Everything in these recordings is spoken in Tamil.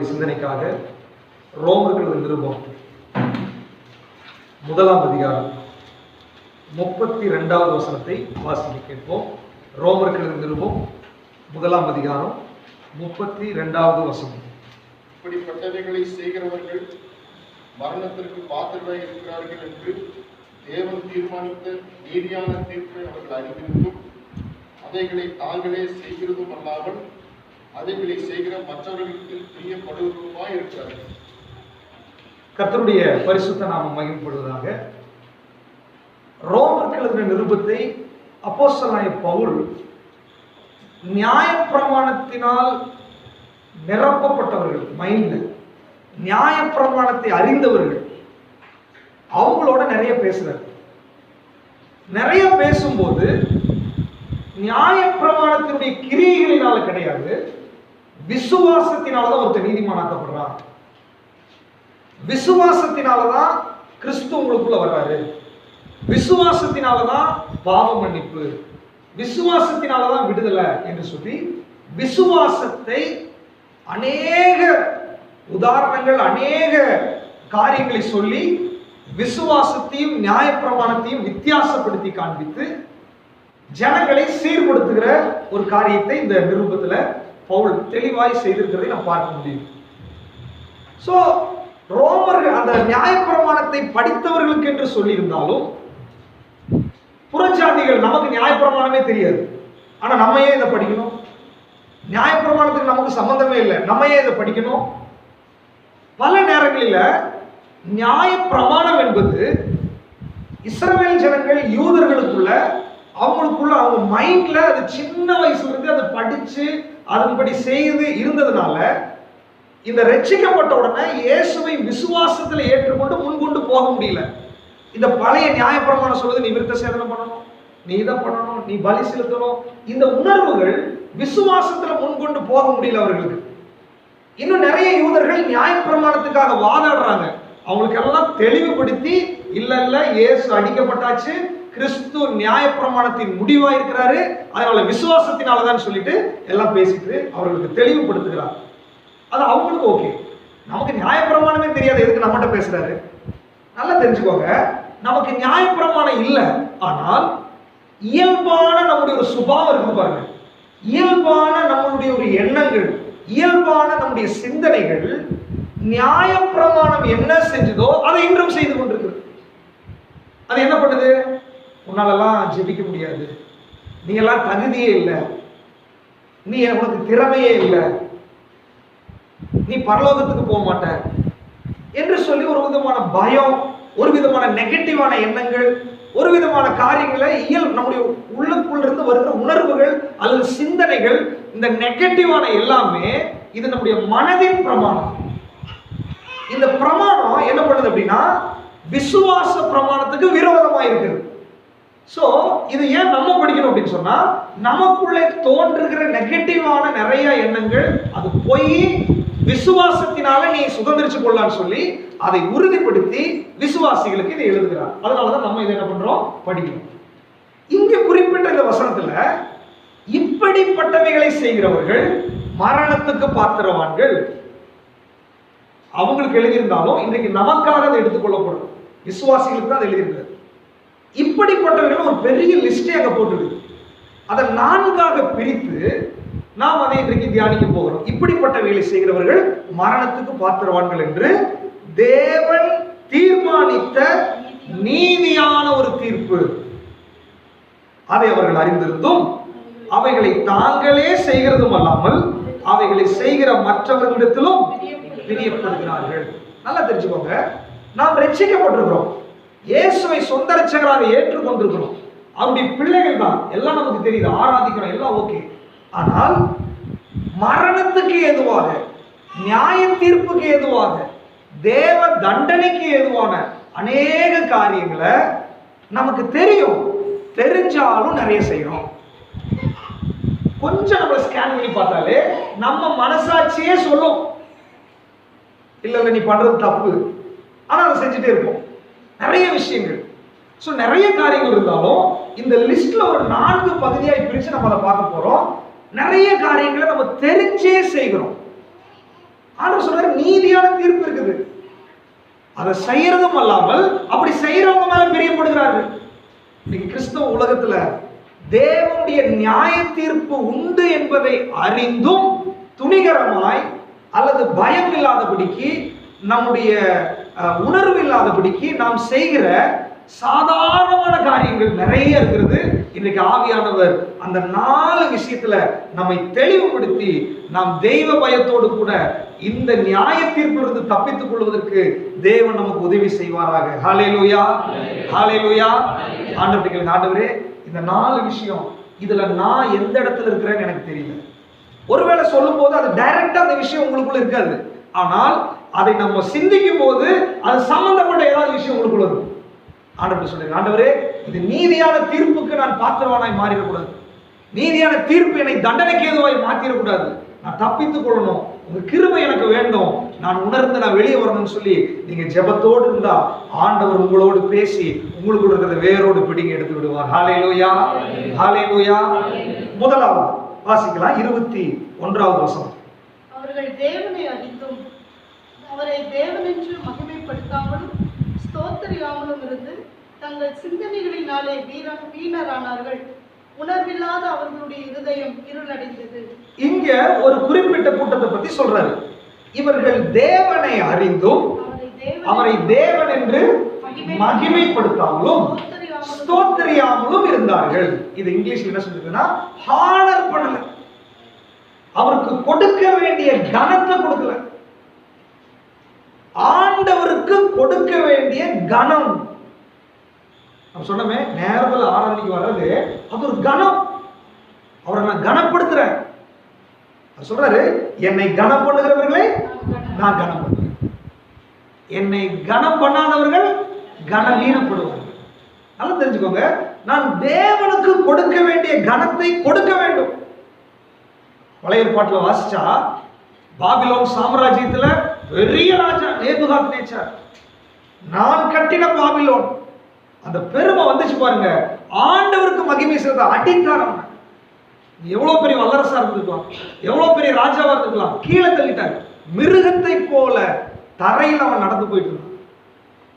சிந்தனைக்காக ரோமர்கள் நிருபம் 1ஆம் அதிகாரம் 32வது வசனத்தை வாசிக்க கேட்போம். ரோமர்கள் நிருபம் 1ஆம் அதிகாரம் 32வது வசனம். இப்படிப்பட்டவைகளை செய்கிறவர்கள் மரணத்திற்கு பாத்திரராக இருக்கிறார்கள் என்று தேவன் தீர்மானித்த நீதியான தீர்ப்பை அவர்கள் அறிந்திருந்தும் அதைகளை தாங்களே செய்கிறதும் அல்லாமல் அதைகளை செய்கிற மற்றவர்களுக்கு பிரியப்படுவதுமாய் இருக்கிறார்கள். கர்த்தருடைய பரிசுத்த நாமம் மகிமைப்படுவதாக. ரோமர்கள் எழுதின நிருபத்தை அப்போஸ்தலனாகிய பவுல் நியாயப்பிரமாணத்தினால் நிரப்பப்பட்டவர்கள், மைண்ட் நியாயப்பிரமாணத்தை அறிந்தவர்கள், அவங்களோட நிறைய பேசுறார். நிறைய பேசும்போது நியாயப்பிரமாணத்தினுடைய கிரியைகளினால கிடையாது, விசுவாசத்தினாலதான் ஒருத்தர் நீதிமானாக்கப்படுறான். விசுவாசத்தினாலதான் கிறிஸ்து உங்களுக்குள்ள வர்றாரு. விசுவாசத்தினாலதான் பாவ மன்னிப்பு, விசுவாசத்தினாலதான் விடுதலை என்று சொல்லி விசுவாசத்தை அநேக உதாரணங்கள், அநேக காரியங்களை சொல்லி விசுவாசத்தையும் நியாயப்பிரமாணத்தையும் வித்தியாசப்படுத்தி காண்பித்து ஜனங்களை சீர்படுத்துகிற ஒரு காரியத்தை இந்த நிருபத்துல பவுல் தெளிவாய் செய்திருக்கிறதை நாம் பார்க்க முடியும். சோ ரோமர்கள் அந்த நியாயப்பிரமாணத்தை படித்தவர்களுக்கு என்று சொல்லியிருந்தாலும், புறஜாதிகள் நமக்கு நியாயப்பிரமாணமே தெரியாது, ஆனா நம்ம ஏன் இதை படிக்கணும்? நியாயப்பிரமாணத்துக்கு நமக்கு சம்பந்தமே இல்லை, நம்ம ஏன் இதை படிக்கணும்? பல நேரங்களில் நியாயப்பிரமாணம் என்பது இஸ்ரவேல் ஜனங்கள் யூதர்களுக்குள்ள அவங்களுக்குள்ள அவங்க மைண்ட்ல அது சின்ன வயசுல இருந்து அதை படிச்சு அதன்படி செய்து இருந்ததுனால இந்த ரட்சிக்கப்பட்ட உடனே இயேசுவை விசுவாசத்துல ஏற்றுக்கொண்டு முன்கொண்டு போக முடியல. இந்த பழைய நியாயப்பிரமாணம் சொல்லுது, நீ விருத்த சேதனம் பண்ணணும், நீ இதை பண்ணணும், நீ பலி செலுத்தணும், இந்த உணர்வுகள் விசுவாசத்துல முன்கொண்டு போக முடியல அவர்களுக்கு. இன்னும் நிறைய யூதர்கள் நியாயப்பிரமாணத்துக்காக வாதாடுறாங்க. அவங்களுக்கு எல்லாம் தெளிவுபடுத்தி, இல்ல இல்ல இயேசு அடிக்கப்பட்டாச்சு, கிறிஸ்து நியாயப்பிரமாணத்தின் முடிவா இருக்கிறாரு, அதனால விசுவாசத்தினாலதான் சொல்லிட்டு எல்லாம் பேசிட்டு அவர்களுக்கு தெளிவுபடுத்துகிறார். அது அவங்களுக்கு ஓகே. நமக்கு நியாயப்பிரமாணமே தெரியாது, எதுக்கு நம்மகிட்ட பேசுறாரு? நல்லா தெரிஞ்சுக்கோங்க, நமக்கு நியாயப்பிரமாணம் இல்லை, ஆனால் இயல்பான நம்முடைய ஒரு சுபாவம் இருக்கு பாருங்க, இயல்பான நம்மளுடைய ஒரு எண்ணங்கள், இயல்பான நம்முடைய சிந்தனைகள் நியாயப்பிரமாணம் என்ன செஞ்சதோ அதை இன்றும் செய்து கொண்டிருக்கு. அது என்ன பண்ணுது? உன்னாலெல்லாம் ஜெபிக்க முடியாது, நீ எல்லாம் தகுதியே இல்லை, நீ உனக்கு திறமையே இல்லை, நீ பரலோகத்துக்கு போக மாட்ட என்று சொல்லி ஒரு விதமான பயம், ஒரு விதமான நெகட்டிவான எண்ணங்கள், ஒரு விதமான காரியங்களை நம்முடைய உள்ளுக்குள்ள இருந்து வருகிற உணர்வுகள் அல்லது சிந்தனைகள், இந்த நெகட்டிவான எல்லாமே இது நம்முடைய மனதின் பிரமாணம். இந்த பிரமாணம் என்ன பண்ணுது அப்படின்னா விசுவாச பிரமாணத்துக்கு விரோதமா இருக்குது. சோ இது ஏன் நம்ம படிக்கணும் அப்படின்னு சொன்னா, நமக்குள்ளே தோன்றுகிற நெகட்டிவான நிறைய எண்ணங்கள் அது போய் விசுவாசத்தினால நீ சுதந்திரிச்சு கொள்ளலான்னு சொல்லி அதை உறுதிப்படுத்தி விசுவாசிகளுக்கு இதை எழுதுகிறார். அதனாலதான் நம்ம இதை என்ன பண்றோம்? படிக்கணும். இங்க குறிப்பிட்ட இந்த வசனத்துல இப்படிப்பட்டவைகளை செய்கிறவர்கள் மரணத்துக்கு பாத்திரவான்கள், அவங்களுக்கு எழுதியிருந்தாலும் இன்றைக்கு நமக்காக அதை எடுத்துக்கொள்ளப்படும், விசுவாசிகளுக்கு தான் அதை எழுதியிருக்கிறது. இப்படிப்பட்டவர்கள் ஒரு பெரிய லிஸ்டே அங்க போட்டுருக்கு. அதை 4ஆக பிரித்து நாம் அதை இன்றைக்கு தியானிக்க போகிறோம். இப்படிப்பட்டவைகளை செய்கிறவர்கள் மரணத்துக்கு பாத்திரவான்கள் என்று தேவன் தீர்மானித்த நீதியான ஒரு தீர்ப்பு, அதை அவர்கள் அறிந்திருந்தும் அவைகளை தாங்களே செய்கிறதும் அல்லாமல் அவைகளை செய்கிற மற்றவர்களிடத்திலும் பிரியப்படுகிறார்கள். நல்லா தெரிஞ்சுக்கோங்க, நாம் ரட்சிக்கப்பட்டிருக்கிறோம், இயேசுவை சொந்த ரட்சகராக ஏற்றுக்கொண்டிருக்கிறோம், அவருடைய பிள்ளைகள் தான், எல்லாம் நமக்கு தெரியுது, ஆராதிக்கிறோம், எல்லாம் ஓகே. ஆனால் மரணத்துக்கு ஏதுவாக, நியாய தீர்ப்புக்கு ஏதுவாக, தேவ தண்டனைக்கு ஏதுவான அநேக காரியங்களை நமக்கு தெரியும், தெரிஞ்சாலும் நிறைய செய்யறோம். கொஞ்சம் நம்ம ஸ்கேன் பண்ணி பார்த்தாலே நம்ம மனசாட்சியே சொல்லும், இல்ல இல்ல நீ பண்றது தப்பு, ஆனா அதை செஞ்சுட்டே இருப்போம். நிறைய விஷயங்கள், ஸோ நிறைய காரியங்கள் இருந்தாலும் இந்த லிஸ்ட்ல ஒரு 4 பகுதியாய் பிரிச்சு நம்ம அதை பார்க்க போறோம். நிறைய காரியங்களை நம்ம தெரிஞ்சே செய்கிறோம். ஆண்டவர் சொல்றாரு நீதியான தீர்ப்பு இருக்குது. அதை செய்யறதும் அல்லாமல் அப்படி செய்யறவங்க மேல பிரியப்படுகிறார்கள். இன்னைக்கு கிறிஸ்தவ உலகத்துல தேவனுடைய நியாய தீர்ப்பு உண்டு என்பதை அறிந்தும் துணிகரமாய் அல்லது பயம் இல்லாதபடிக்கு, நம்முடைய உணர்வு இல்லாதபடிக்கு நாம் செய்கிற சாதாரணமான காரியங்கள் நிறைய இருக்கிறது. இன்னைக்கு ஆவியானவர் அந்த 4 விஷயத்துல நம்மை தெளிவுபடுத்தி நாம் தெய்வ பயத்தோடு கூட இந்த நியாய தீர்ப்பிலிருந்து தப்பித்துக் கொள்வதற்கு தேவன் நமக்கு உதவி செய்வாராக. ஹல்லேலூயா, ஹல்லேலூயா. ஆண்டவரே, ஆண்டவரே, இந்த 4 விஷயம் இதுல நான் எந்த இடத்துல இருக்கிறேன்னு எனக்கு தெரியல. ஒருவேளை சொல்லும் போது அது டைரக்டா அந்த விஷயம் உங்களுக்குள்ள இருக்காது, ஆனால் அதை நம்ம சிந்திக்கும் போது அது சம்பந்தப்பட்ட ஏதாவது விஷயம் உங்களுக்குள்ள இருக்கும். ஆண்டவர் சொல்லுங்க, ஆண்டவரே, இது நீதியான தீர்ப்புக்கு நான் பாத்திரவானாய் மாறிடக்கூடாது, நீதியான தீர்ப்பு என்னை தண்டனைக்கு ஏதுவாய் மாற்றிடக்கூடாது, நான் தப்பித்துக் கொள்ளணும், உங்க கிருபை எனக்கு வேண்டும், நான் உணர்ந்து நான் வெளியே வரணும்னு சொல்லி நீங்க ஜெபத்தோடு இருந்தா ஆண்டவர் உங்களோடு பேசி உங்களுக்கு இருக்கிறத வேரோடு பிடிங்க எடுத்து விடுவார். ஹல்லேலூயா, ஹல்லேலூயா. முதலாவது வாசிக்கலாம், 21வது வசனம். அவர்கள் தேவனை அறிந்தும் அவரை தேவனென்று மகிமைப்படுத்தாமலும் ஸ்தோத்திரியாமலும் இருந்து தங்கள் சிந்தனைகளினாலே வீணரானார்கள். உணர்வில்லாத அவர்களுடைய இருதயம் இருளடைந்தது. இங்க ஒரு குறிப்பிட்ட கூட்டத்தை பத்தி சொல்றாரு. இவர்கள் தேவனை அறிந்தும் அவரை தேவன் என்று மகிமைப்படுத்தாமலும் ஸ்தோத்திரியாமலும் இருந்தார்கள். இது இங்கிலீஷ்ல என்ன சொல்லுதுன்னா, ஹானர் பண்ணல, அவருக்கு கொடுக்க வேண்டிய கனத்தை கொடுக்கல. ஆண்டவருக்கு கொடுக்க வேண்டிய கனம், நம்ம சொன்னமே நேரத்தில் ஆராதனைக்கு வர்றது அது ஒரு கனம். அவரை நான் கனப்படுத்துறேன். சொல்றாரு, என்னை கனம் பண்ணுகிறவர்களை நான் கனம் பண்ணுவேன், என்னை கனம் பண்ணாதவர்கள் கனவீனப்படுவார்கள். நல்லா தெரிஞ்சுக்கோங்க, நான் தேவனுக்கு கொடுக்க வேண்டிய கனத்தை கொடுக்க வேண்டும். பழைய ஏற்பாட்டில் வாசிச்சா பாபிலோன் சாம்ராஜ்யத்துல பெரிய ராஜா நேபுகாத்நேச்சார், நான் கட்டின பாபிலோன், அந்த பெருமை வந்துச்சு பாருங்க. ஆண்டவருக்கு மகிமை செய்த அடித்தாரம். எவ்வளவு பெரிய வல்லரசா இருந்திருக்கலாம், எவ்வளவு பெரிய ராஜாவா இருந்திருக்கலாம், கீழே தள்ளிட்டார். மிருகத்தை போல தரையில் அவன் நடந்து போயிட்டு இருந்தான்,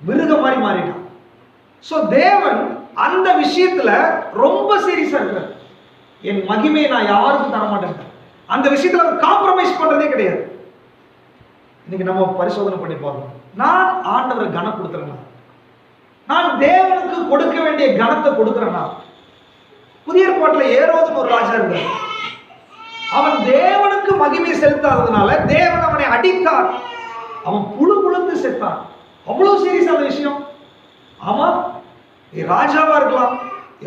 மிருகம் மாதிரி மாறிட்டான். சோ தேவன் அந்த விஷயத்துல ரொம்ப சீரியஸா இருக்கார். என் மகிமையை நான் யாருக்கும் தர மாட்டேன், அந்த விஷயத்துல அவர் காம்ப்ரமைஸ் பண்றதே கிடையாது. இன்னைக்கு நம்ம பரிசோதனை பண்ணி பார்க்கணும். நான் ஆண்டவரை கனப்படுத்துறேன்னா, நான் தேவனுக்கு கொடுக்க வேண்டிய கனத்தை கொடுக்கிறேன்னா. புதிய ஏற்பாட்டில் ஏரோதுன்னு ஒரு ராஜா இருந்தார். அவன் தேவனுக்கு மகிமை செலுத்தாததுனால தேவன் அவனை அடித்தார், அவன் புழு புழுத்து செத்தான். அவ்வளவு சீரியஸான விஷயம். ஆமா, நீ ராஜாவா இருக்கலாம்,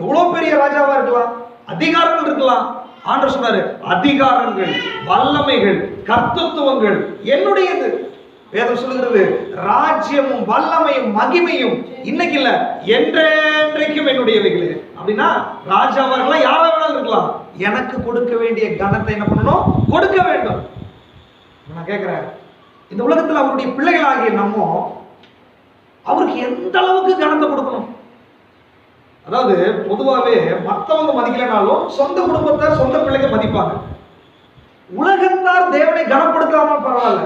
எவ்வளவு பெரிய ராஜாவா இருக்கலாம், அதிகாரங்கள் இருக்கலாம். ஆண்டவர் சொன்னாரு, அதிகாரங்கள், வல்லமைகள், கர்த்தத்துவங்கள் என்னுடையது. வேதம் சொல்லுகிறது, ராஜ்யமும் வல்லமையும் மகிமையும் இன்னைக்கு இல்ல என்றென்றைக்கும் என்னுடையவைகளே. அப்படின்னா ராஜாவா இருக்கலாம், யாரா வேணாலும் இருக்கலாம், எனக்கு கொடுக்க வேண்டிய கனத்தை என்ன பண்ணணும், கொடுக்க வேண்டும். நான் கேட்கிறேன், இந்த உலகத்துல அவருடைய பிள்ளைகளாகிய நம்ம அவருக்கு எந்த அளவுக்கு கனத்தை கொடுக்கணும்? அதாவது பொதுவாகவே மற்றவங்க மதிக்கலனாலும் சொந்த குடும்பத்தை சொந்த பிள்ளைங்க மதிப்பாங்க. உலகத்தார் தேவனை கனப்படுத்தாம பரவாயில்ல,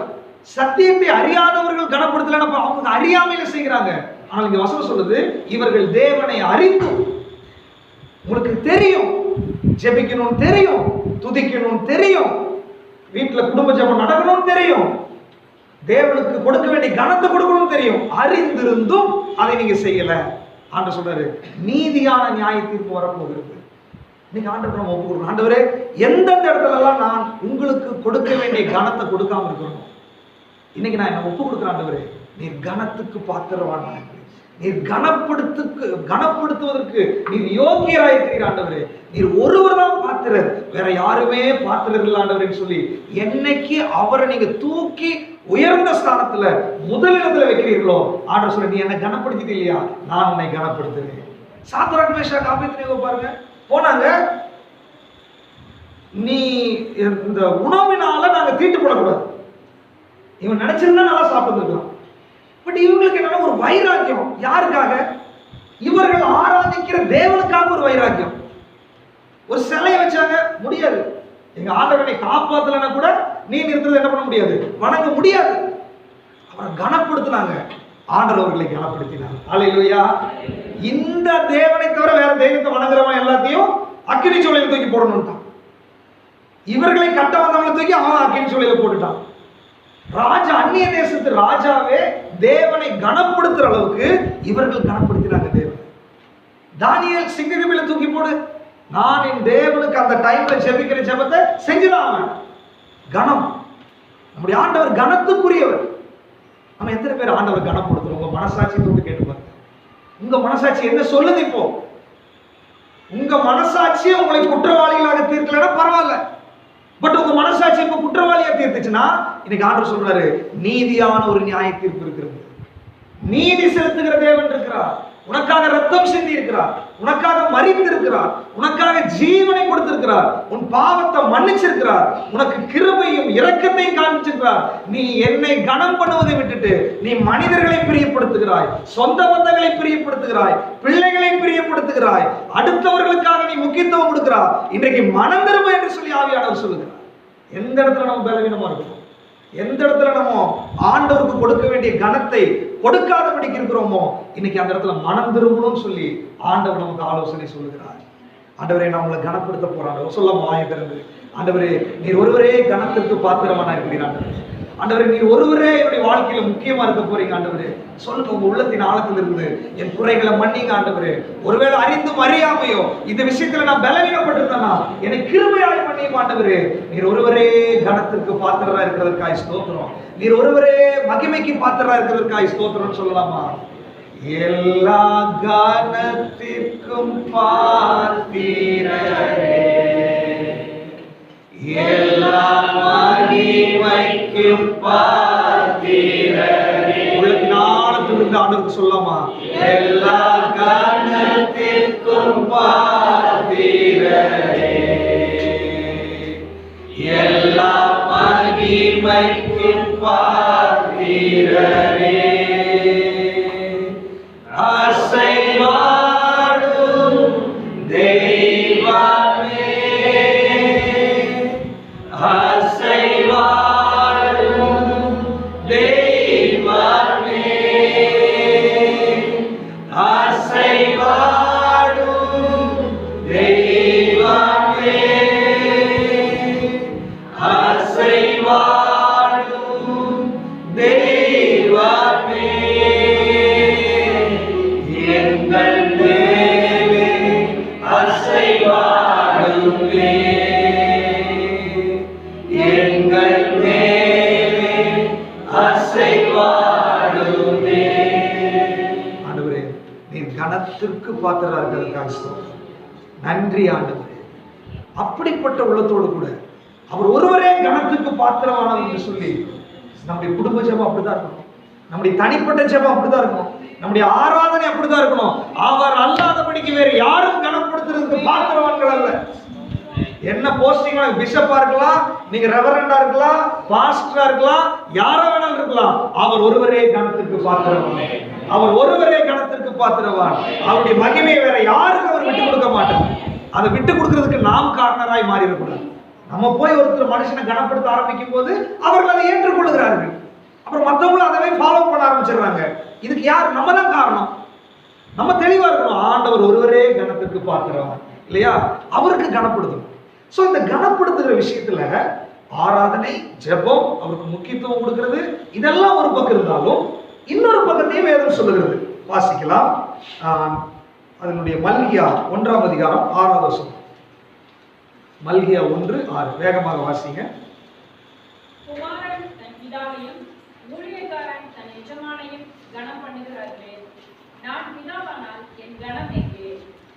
சத்தியத்தை அறியாதவர்கள் கனப்படுத்தலன்னா அவங்க அறியாமையில செய்கிறாங்க. ஆனால் இங்க வசனம் சொல்லுது, இவர்கள் தேவனை அறிந்தும், உங்களுக்கு தெரியும் ஜெபிக்கணும்னு தெரியும், துதிக்கணும்னு தெரியும், வீட்டுல குடும்ப ஜெபம் நடக்கணும்னு தெரியும், தேவனுக்கு கொடுக்க வேண்டிய கனத்தை கொடுக்கணும்னு தெரியும், அறிந்திருந்தும் அதை நீங்க செய்யல. ஆண்டவர் சொல்றாரு, நீதியான நியாய தீர்ப்பு வரப்போகிறது. நீங்க ஆண்டவர் நம்ம ஒப்பு கொடுக்கணும். ஆண்டவரே, எந்தெந்த இடத்துல எல்லாம் நான் உங்களுக்கு கொடுக்க வேண்டிய கனத்தை கொடுக்காம இருக்கணும், இன்னைக்கு நான் என்ன ஒப்பு கொடுக்குறேன். ஆண்டவரே, நீர் கனத்துக்கு பாத்திரவான், நீர் கனப்படுத்துவதற்கு நீர் யோகியராயிருக்கிறீர். ஆண்டவரே, நீர் ஒருவர் தான் பாத்திரர், வேற யாருமே பாத்திரர் இல்லை ஆண்டவரேன்னு சொல்லி என்னைக்கு அவரை நீங்க தூக்கி உயர்ந்த ஸ்தானத்துல முதலிடத்துல வைக்கிறீர்களோ, ஆண்டவர் சொல்ல, நீ என்ன கனப்படுத்திட்டு இல்லையா, நான் உன்னை கனப்படுத்துறேன். சாத்ராக் மேஷாக் ஆபேத்நேகோ பாருங்க, போனாங்க, நீ இந்த உணவினால நாங்க தீட்டுப்படக்கூடாது. இவன் நினைச்சிருந்தா நல்லா சாப்பிட்டுருக்கலாம். பட் இவங்களுக்கு என்னன்னா ஒரு வைராக்கியம். யாருக்காக? இவர்கள் ஆராதிக்கிற தேவனுக்காக ஒரு வைராக்கியம். ஒரு சிலையை வச்சாங்க, முடியாது, எங்க ஆண்டவனை காப்பாத்தலன்னா கூட நீ நிறுத்துறது என்ன பண்ண முடியாது, வணங்க முடியாது. அவரை கனப்படுத்தினாங்க, ஆண்டவர் அவர்களை கனப்படுத்தினாங்க. அல்லேலூயா. இந்த தேவனை தவிர வேற தெய்வத்தை வணங்குறவன் எல்லாத்தையும் அக்கினி சூளையில தூக்கி போடணும்ட்டான். இவர்களை கட்ட வந்தவங்களை தூக்கி அவன் அக்கினி சூளையில போட்டுட்டான். ராஜா, அந்நிய தேசத்து ராஜாவே தேவனை கனப்படுத்துற அளவுக்கு இவர்கள் கனப்படுத்தினாங்க தேவனை. தானியேல் சிங்கக்கபில தூக்கி போடு, நான் என் தேவனுக்கு அந்த டைம்ல ஜெபிக்கிற ஜெபத்தை செஞ்சுதான். கனம், நம்முடைய ஆண்டவர் கனத்துக்குரியவர். நம்ம எத்தனை பேர் ஆண்டவர் கனப்படுத்துறோம்? உங்க மனசாட்சி தொட்டு கேட்டு பாருங்க. உங்க மனசாட்சி என்ன சொல்லுது? இப்போ உங்க மனசாட்சி உங்களை குற்றவாளிகளாக தீர்க்கலன்னா பரவாயில்ல, பட் உங்க மனசாட்சி இப்ப குற்றவாளியா தீர்த்துச்சுன்னா, இன்னைக்கு ஆண்டவர் சொல்றாரு, நீதியான ஒரு நியாய தீர்ப்பு இருக்கிறது. நீதி செலுத்துகிற தேவன் இருக்கிறார். உனக்காக ரத்தம் சிந்தி இருக்கிறார், உனக்காக மரித்து இருக்கிறார், உனக்காக ஜீவனை கொடுத்திருக்கிறார், உன் பாவத்தை மன்னிச்சிருக்கிறார், உனக்கு கிருபையும் இரக்கத்தையும் காண்பிச்சிருக்கிறார். நீ என்னை கனம் பண்ணுவதை விட்டுட்டு நீ மனிதர்களை பிரியப்படுத்துகிறாய், சொந்த பந்தங்களை பிரியப்படுத்துகிறாய், பிள்ளைகளை பிரியப்படுத்துகிறாய், அடுத்தவர்களுக்காக நீ முக்கியத்துவம் கொடுக்கிறாய். இன்றைக்கு மனம் திரும்ப என்று சொல்லி ஆவியானவர் சொல்லுகிறார். எந்த இடத்துல நம்ம பலவீனமா இருக்கோம், எந்த இடத்துல நம்ம ஆண்டவருக்கு கொடுக்க வேண்டிய கனத்தை கொடுக்காதபடிக்கு இருக்கிறோமோ, இன்னைக்கு அந்த இடத்துல மனம் திரும்பணும்னு சொல்லி ஆண்டவர் நமக்கு ஆலோசனை சொல்லுகிறார். ஆண்டவரே, நான் உங்களை கனப்படுத்த போறாங்க சொல்ல வாயை திறந்து, ஆண்டவரே நீர் ஒருவரே கனத்திற்கு பாத்திரமான இருக்கிறீர். ஆண்டவரே, நீர் ஒருவரே என்னுடைய வாழ்க்கையில முக்கியமா இருக்க போறீங்க. ஆண்டவரே, சொல்லுங்க, உங்க உள்ளத்தின் ஆழத்தில் இருந்து என் குறைகளை மன்னிங்க. ஆண்டவரே, ஒருவேளை அறிந்தும் அறியாமையோ இந்த விஷயத்துல நான் பலவீனப்பட்டிருந்தேனா என்னை கிருபையாய் மன்னியும். ஆண்டவரே, நீர் ஒருவரே கனத்திற்கு பாத்திரரா இருக்கிறதற்காய் ஸ்தோத்திரம். நீர் ஒருவரே மகிமைக்கு பாத்திரரா இருக்கிறதற்காய் ஸ்தோத்திரம் சொல்லலாமா? எல்லா கனத்திற்கும் பாத்திரரே, எல்லா மகிமைக்கும் பாத்திரரே. உள்ளத்தின் ஆழத்திலிருந்து ஆண்டவருக்கு சொல்லலாமா? எல்லா கனத்திற்கும் பாத்திரரே, எல்லா மகிமைக்கும் பாத்திரரே. அசைவாடும் தெய்வமே, அசைவாடும் தெய்வமே, அசைவாடும் தெய்வமே, அசைவாடும் தெய்வமே, எங்கள் மேலே அசைவாடுமே, எங்கள் மேலே அசைவாடுமே. ஆண்டவரே, நீர் கனத்திற்கு பாத்திரரா இருக்கிறதற்காக ஸ்தோத்திரம். நன்றி ஆண்டவரே. அப்படிப்பட்ட உள்ளத்தோடு கூட அவர் ஒருவரே கனத்துக்கு பாத்திரமானவர் என்று சொல்லி நம்முடைய குடும்ப ஜெபம் அப்படிதான் இருக்கணும், நம்முடைய தனிப்பட்ட ஜெபம் அப்படிதான் இருக்கணும், நம்முடைய ஆராதனை அப்படிதான் இருக்கணும். அவர் அல்லாதபடிக்கு வேறு யாரும் கனப்படுத்துறதுக்கு பாத்திரவான்கள் அல்ல. என்ன போஸ்டிங், பிஷப்பா இருக்கலாம், நீங்க ரெவரண்டா இருக்கலாம், பாஸ்டரா இருக்கலாம், யாரா வேணாலும் இருக்கலாம், அவர் ஒருவரே கனத்துக்கு பாத்திரவான். அவர் ஒருவரே கனத்திற்கு பாத்திரவான். அவருடைய மகிமையை வேற யாருக்கும் அவர் விட்டு கொடுக்க மாட்டார். அதை விட்டு கொடுக்கறதுக்கு நாம் காரணராய் மாறிடக்கூடாது. நம்ம போய் ஒருத்தர் மனுஷனை கனப்படுத்த ஆரம்பிக்கும் போது அவர்கள் அதை ஏற்றுக்கொள்கிறார்கள். அப்புறம் மற்றவங்களும் அதவே ஃபாலோ பண்ண ஆரம்பிச்சிடுறாங்க. இதுக்கு யார்? நம்ம தான் காரணம். நம்ம தெளிவா இருக்கணும், ஆண்டவர் ஒருவரே கனத்திற்கு பாத்திரவான் இல்லையா, அவருக்கு கனப்படுத்தணும். ஸோ இந்த கனப்படுத்துகிற விஷயத்துல ஆராதனை, ஜெபம், அவருக்கு முக்கியத்துவம் கொடுக்கிறது, இதெல்லாம் ஒரு பக்கம் இருந்தாலும் இன்னொரு பக்கத்தையும் வேதம் சொல்லுகிறது. வாசிக்கலாம். அதனுடைய மல்கியா 1ஆம் அதிகாரம் 6வது வசனம். மல்கியா 1:6. வேகமாக வாசிங்க. குமாரன் தன் பிதாவையும் ஊழியக்காரன் தன் எஜமானையும் கனம் பண்ணுகிறார்களே, நான் பிதாவானால் என் கனம் எங்கே?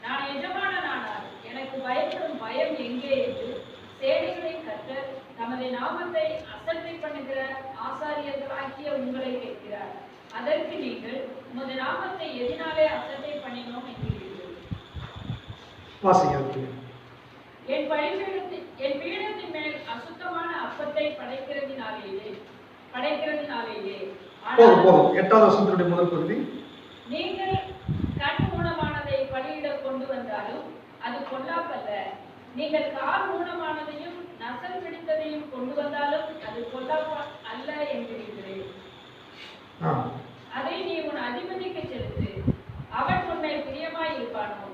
நான் எஜமானனானால் எனக்கு பயப்படும் பயம் எங்கே என்று சேனைகளின் கர்த்தர் தமது நாமத்தை அசட்டை பண்ணுகிற ஆசாரியர்களாகிய உங்களை கேட்கிறார். அதற்கு நீங்கள் உமது நாமத்தை எதினாலே அசட்டை பண்ணினோம் என்கிறீர்கள். என் பீடத்தின் மேல் அசுத்தமான அப்பத்தை படைக்கிறதினாலேயே. போதும். 8வது வசனத்தினுடைய முதல் பகுதி. நீங்கள் கண் ஊனமானதை பலியிட கொண்டு வந்தாலும் அது பொல்லாப்பல்ல. நீங்கள் கால் ஊனமானதையும் நசல் பிடித்ததையும் கொண்டு வந்தாலும் அது பொல்லாப்பா அல்ல என்கிறீர்களே. அதை நீ உன் அதிபதிக்கு செலுத்து, அவன் உன்னை பிரியமாய் இருப்பானோ,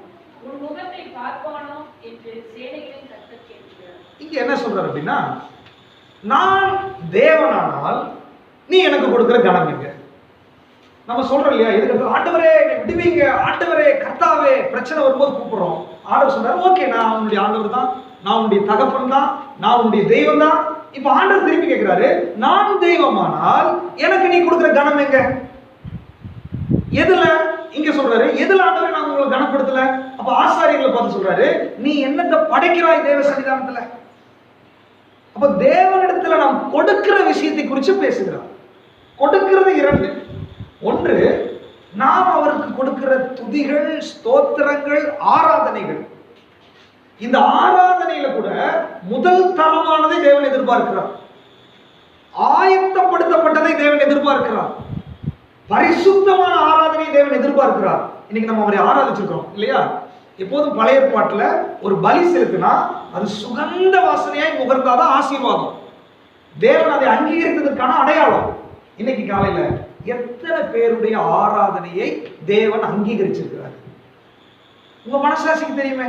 உன் முகத்தை பார்ப்பானோ என்று சேனைகளின் கர்த்தர் கேட்கிறார். இங்க என்ன சொல்றாரு அப்படின்னா, நான் தேவனானால் நீ எனக்கு கொடுக்கிற கனம் எங்க? நம்ம சொல்றோம் இல்லையா, எதுக்கு ஆண்டவரே என்னை விடுவீங்க, ஆண்டவரே கர்த்தாவே, பிரச்சனை வரும்போது கூப்பிடுறோம். ஆண்டவர் சொல்றாரு, ஓகே நான் உன்னுடைய ஆண்டவர் தான், நான் உன்னுடைய தகப்பன் தான், நான் உன்னுடைய தெய்வம் தான். இப்ப ஆண்டவர் திருப்பி கேட்கிறாரு, நான் தெய்வமானால் எனக்கு நீ கொடுக்கிற கனம் எங்க? எதுல? இங்க சொல்றாரு, எதுல ஆண்டவரை நான் உங்களை கனப்படுத்தல? அப்ப ஆசாரியர்களை பார்த்து சொல்றாரு, நீ என்னத்தை படைக்கிறாய் தேவ சன்னிதானத்துல? அப்ப தேவனிடத்துல நாம் கொடுக்கிற விஷயத்தை குறித்து பேசுகிறார். கொடுக்கிறது இரண்டு. ஒன்று, நாம் அவருக்கு கொடுக்கிற துதிகள், ஸ்தோத்திரங்கள், ஆராதனைகள். இந்த ஆராதனையில கூட முதல் தரமானதை தேவன் எதிர்பார்க்கிறார். ஆயத்தப்படுத்தப்பட்டதை தேவன் எதிர்பார்க்கிறார். பரிசுத்தமான ஆராதனை தேவன் எதிர்பார்க்கிறார். இன்னைக்கு நம்ம அவரை ஆராதிச்சிருக்கிறோம் இல்லையா? எப்போதும் பழைய ஏற்பாட்டுல ஒரு பலி செலுத்தினா அது சுகந்த வாசனையாய் முகர்ந்தாதான் ஆசீர்வாதம். தேவன் அதை அங்கீகரித்ததற்கான அடையாளம். இன்னைக்கு காலையில எத்தனை பேருடைய ஆராதனையை தேவன் அங்கீகரிச்சிருக்கிறார்? உங்க மனசாட்சிக்கு தெரியுமே.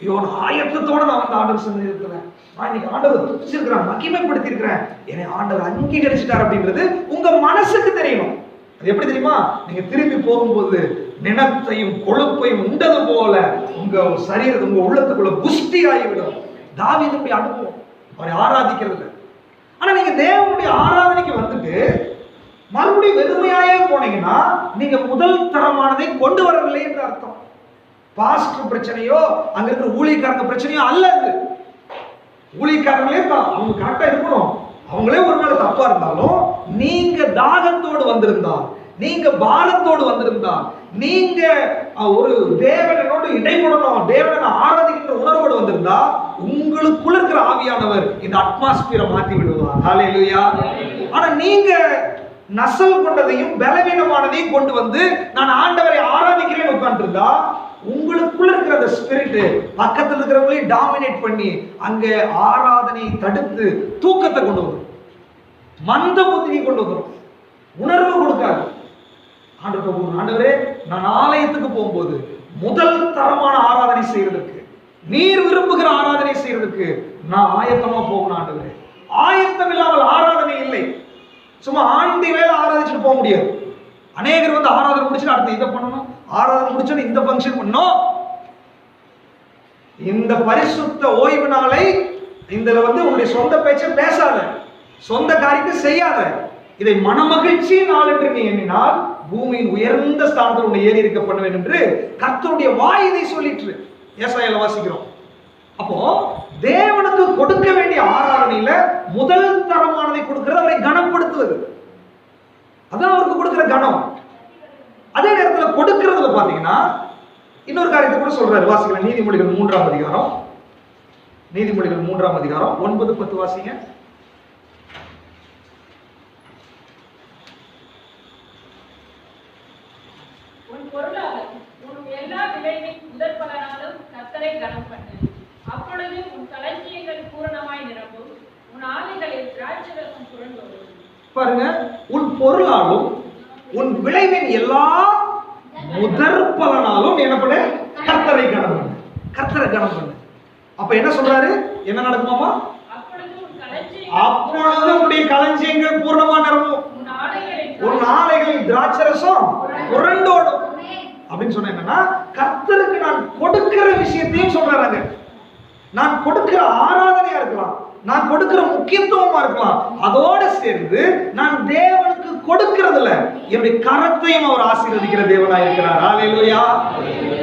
ஐயோ, ஆயத்தத்தோட நான் வந்து ஆண்டவர் சந்திக்கிறேன், நான் இன்னைக்கு ஆண்டவர் துதிச்சிருக்கிறேன், மகிமைப்படுத்தி இருக்கிறேன், என்னை ஆண்டவர் அங்கீகரிச்சிட்டார் அப்படின்றது உங்க மனசுக்கு தெரியணும். அது எப்படி தெரியுமா? நீங்க திரும்பி போகும்போது நினத்தையும் கொழுப்பையும் உண்டது போல உங்க சரீரத்தை, உங்க உள்ளத்துக்குள்ள புஷ்டி ஆகிவிடும். தாவீதுடைய அனுபவம் அவரை ஆராதிக்கிறது. ஆனா நீங்க தேவனுடைய ஆராதனைக்கு வந்துட்டு மறுபடியும் வெறுமையாயே போனீங்கன்னா நீங்க முதல் தரமானதை கொண்டு வரவில்லை என்று அர்த்தம். பாஸ்டர் பிரச்சனையோ அங்க இருக்கிற ஊழியக்காரங்க பிரச்சனையோ அல்ல. அது ஊழியக்காரங்களே தான், அவங்க கரெக்டா இருக்கணும். அவங்களே ஒருவேளை தப்பா இருந்தாலும் நீங்க தாகத்தோடு வந்திருந்தால், நீங்க பாரத்தோடு வந்திருந்தால், நீங்க ஒரு தேவனோடு இடைப்படணும், தேவனை ஆராதிக்கின்ற உணர்வோடு வந்திருந்தா உங்களுக்குள்ள இருக்கிற ஆவியானவர் இந்த அட்மாஸ்பியரை மாத்தி விடுவார். ஹல்லேலூயா. ஆனா நீங்க நசல் கொண்டதையும் பலவீனமானதையும் கொண்டு வந்து நான் ஆண்டவரை ஆராதிக்கிறேன்னு உட்கார்ந்து இருந்தா உங்களுக்குள்ள இருக்கிற அந்த ஸ்பிரிட் பக்கத்தில் இருக்கிறவங்களையும் டாமினேட் பண்ணி அங்க ஆராதனையை தடுத்து தூக்கத்தை கொண்டு வரும், மந்த புத்தியை கொண்டு வரும், உணர்வு கொடுக்காது. ஆண்டவரே, நான் ஆலயத்துக்கு போகும்போது முதல் தரமான ஆராதனை செய்யறதுக்கு, நீர் விரும்புகிற ஆராதனை செய்யறதுக்கு நான் ஆயத்தமா போகணும் ஆண்டவரே. ஆயத்தம் இல்லாமல் ஆராதனை இல்லை. சும்மா ஆண்டி வேலை ஆராதிச்சுட்டு போக முடியாது. அநேகர் வந்து ஆராதனை முடிச்சுட்டு அடுத்து இதை பண்ணணும், ஆராதனை முடிச்சு இந்த ஃபங்க்ஷன் பண்ணணும். இந்த பரிசுத்த ஓய்வு நாளை இந்த வந்து உங்களுடைய சொந்த பேச்சை பேசாத, சொந்த காரியத்தை செய்யாத. இதை மனமகிழ்ச்சி நாள் என்று நீ எண்ணினால் பூமியின் உயர்ந்த ஸ்தானத்தில் உன்னை ஏறி இருக்க பண்ணுவேன் என்று கர்த்தருடைய வாய் இதை சொல்லிட்டு ஏசாயால வாசிக்கிறோம். அப்போ தேவனுக்கு கொடுக்க வேண்டிய ஆராதனையில முதல் தரமானதை கொடுக்கிறது அவரை கனப்படுத்துவது. அதான் அவருக்கு கொடுக்கிற கனம். அதே நேரத்தில் கொடுக்கிறதுல பாத்தீங்கன்னா இன்னொரு காரியத்தை கூட சொல்றாரு. வாசிக்கலாம், நீதிமொழிகள் 3ஆம் அதிகாரம், நீதிமொழிகள் 3ஆம் அதிகாரம் 9-10 வாசிங்க. உன் பொருளாலும் உன் எல்லா விளைவின் முதற் பலனாலும் கர்த்தரை கனம் பண்ணு. அப்பொழுது உன் களஞ்சியங்கள் பூரணமாய் நிரம்பும், உன் ஆலைகளில் திராட்சைரசம் சுரண்டோடும். பாருங்க, உன் பொருளாலும் உன் விளைவின் எல்லா முதற் பலனாலும் என்ன பண்ணு? கர்த்தரை கனம் பண்ணு, கர்த்தரை கனம் பண்ணு. அப்ப என்ன சொல்றாரு? என்ன நடக்குமாமா? அப்பொழுது உன்னுடைய களஞ்சியங்கள் பூர்ணமா நிரம்பும், உன் ஆலைகளில் திராட்சரசம் புரண்டோடும் அப்படின்னு சொன்ன என்னன்னா, கர்த்தருக்கு நான் கொடுக்கிற விஷயத்தையும் சொல்றாங்க. நான் கொடுக்கிற ஆராதனையா இருக்கலாம், நான் கொடுக்கிற முக்கியத்துவமா இருக்கலாம், அதோட சேர்ந்து நான் தேவனுக்கு கொடுக்கிறதுல என்னுடைய கரத்தையும் அவர் ஆசீர்வதிக்கிற தேவனா இருக்கிறார். ஹல்லேலூயா.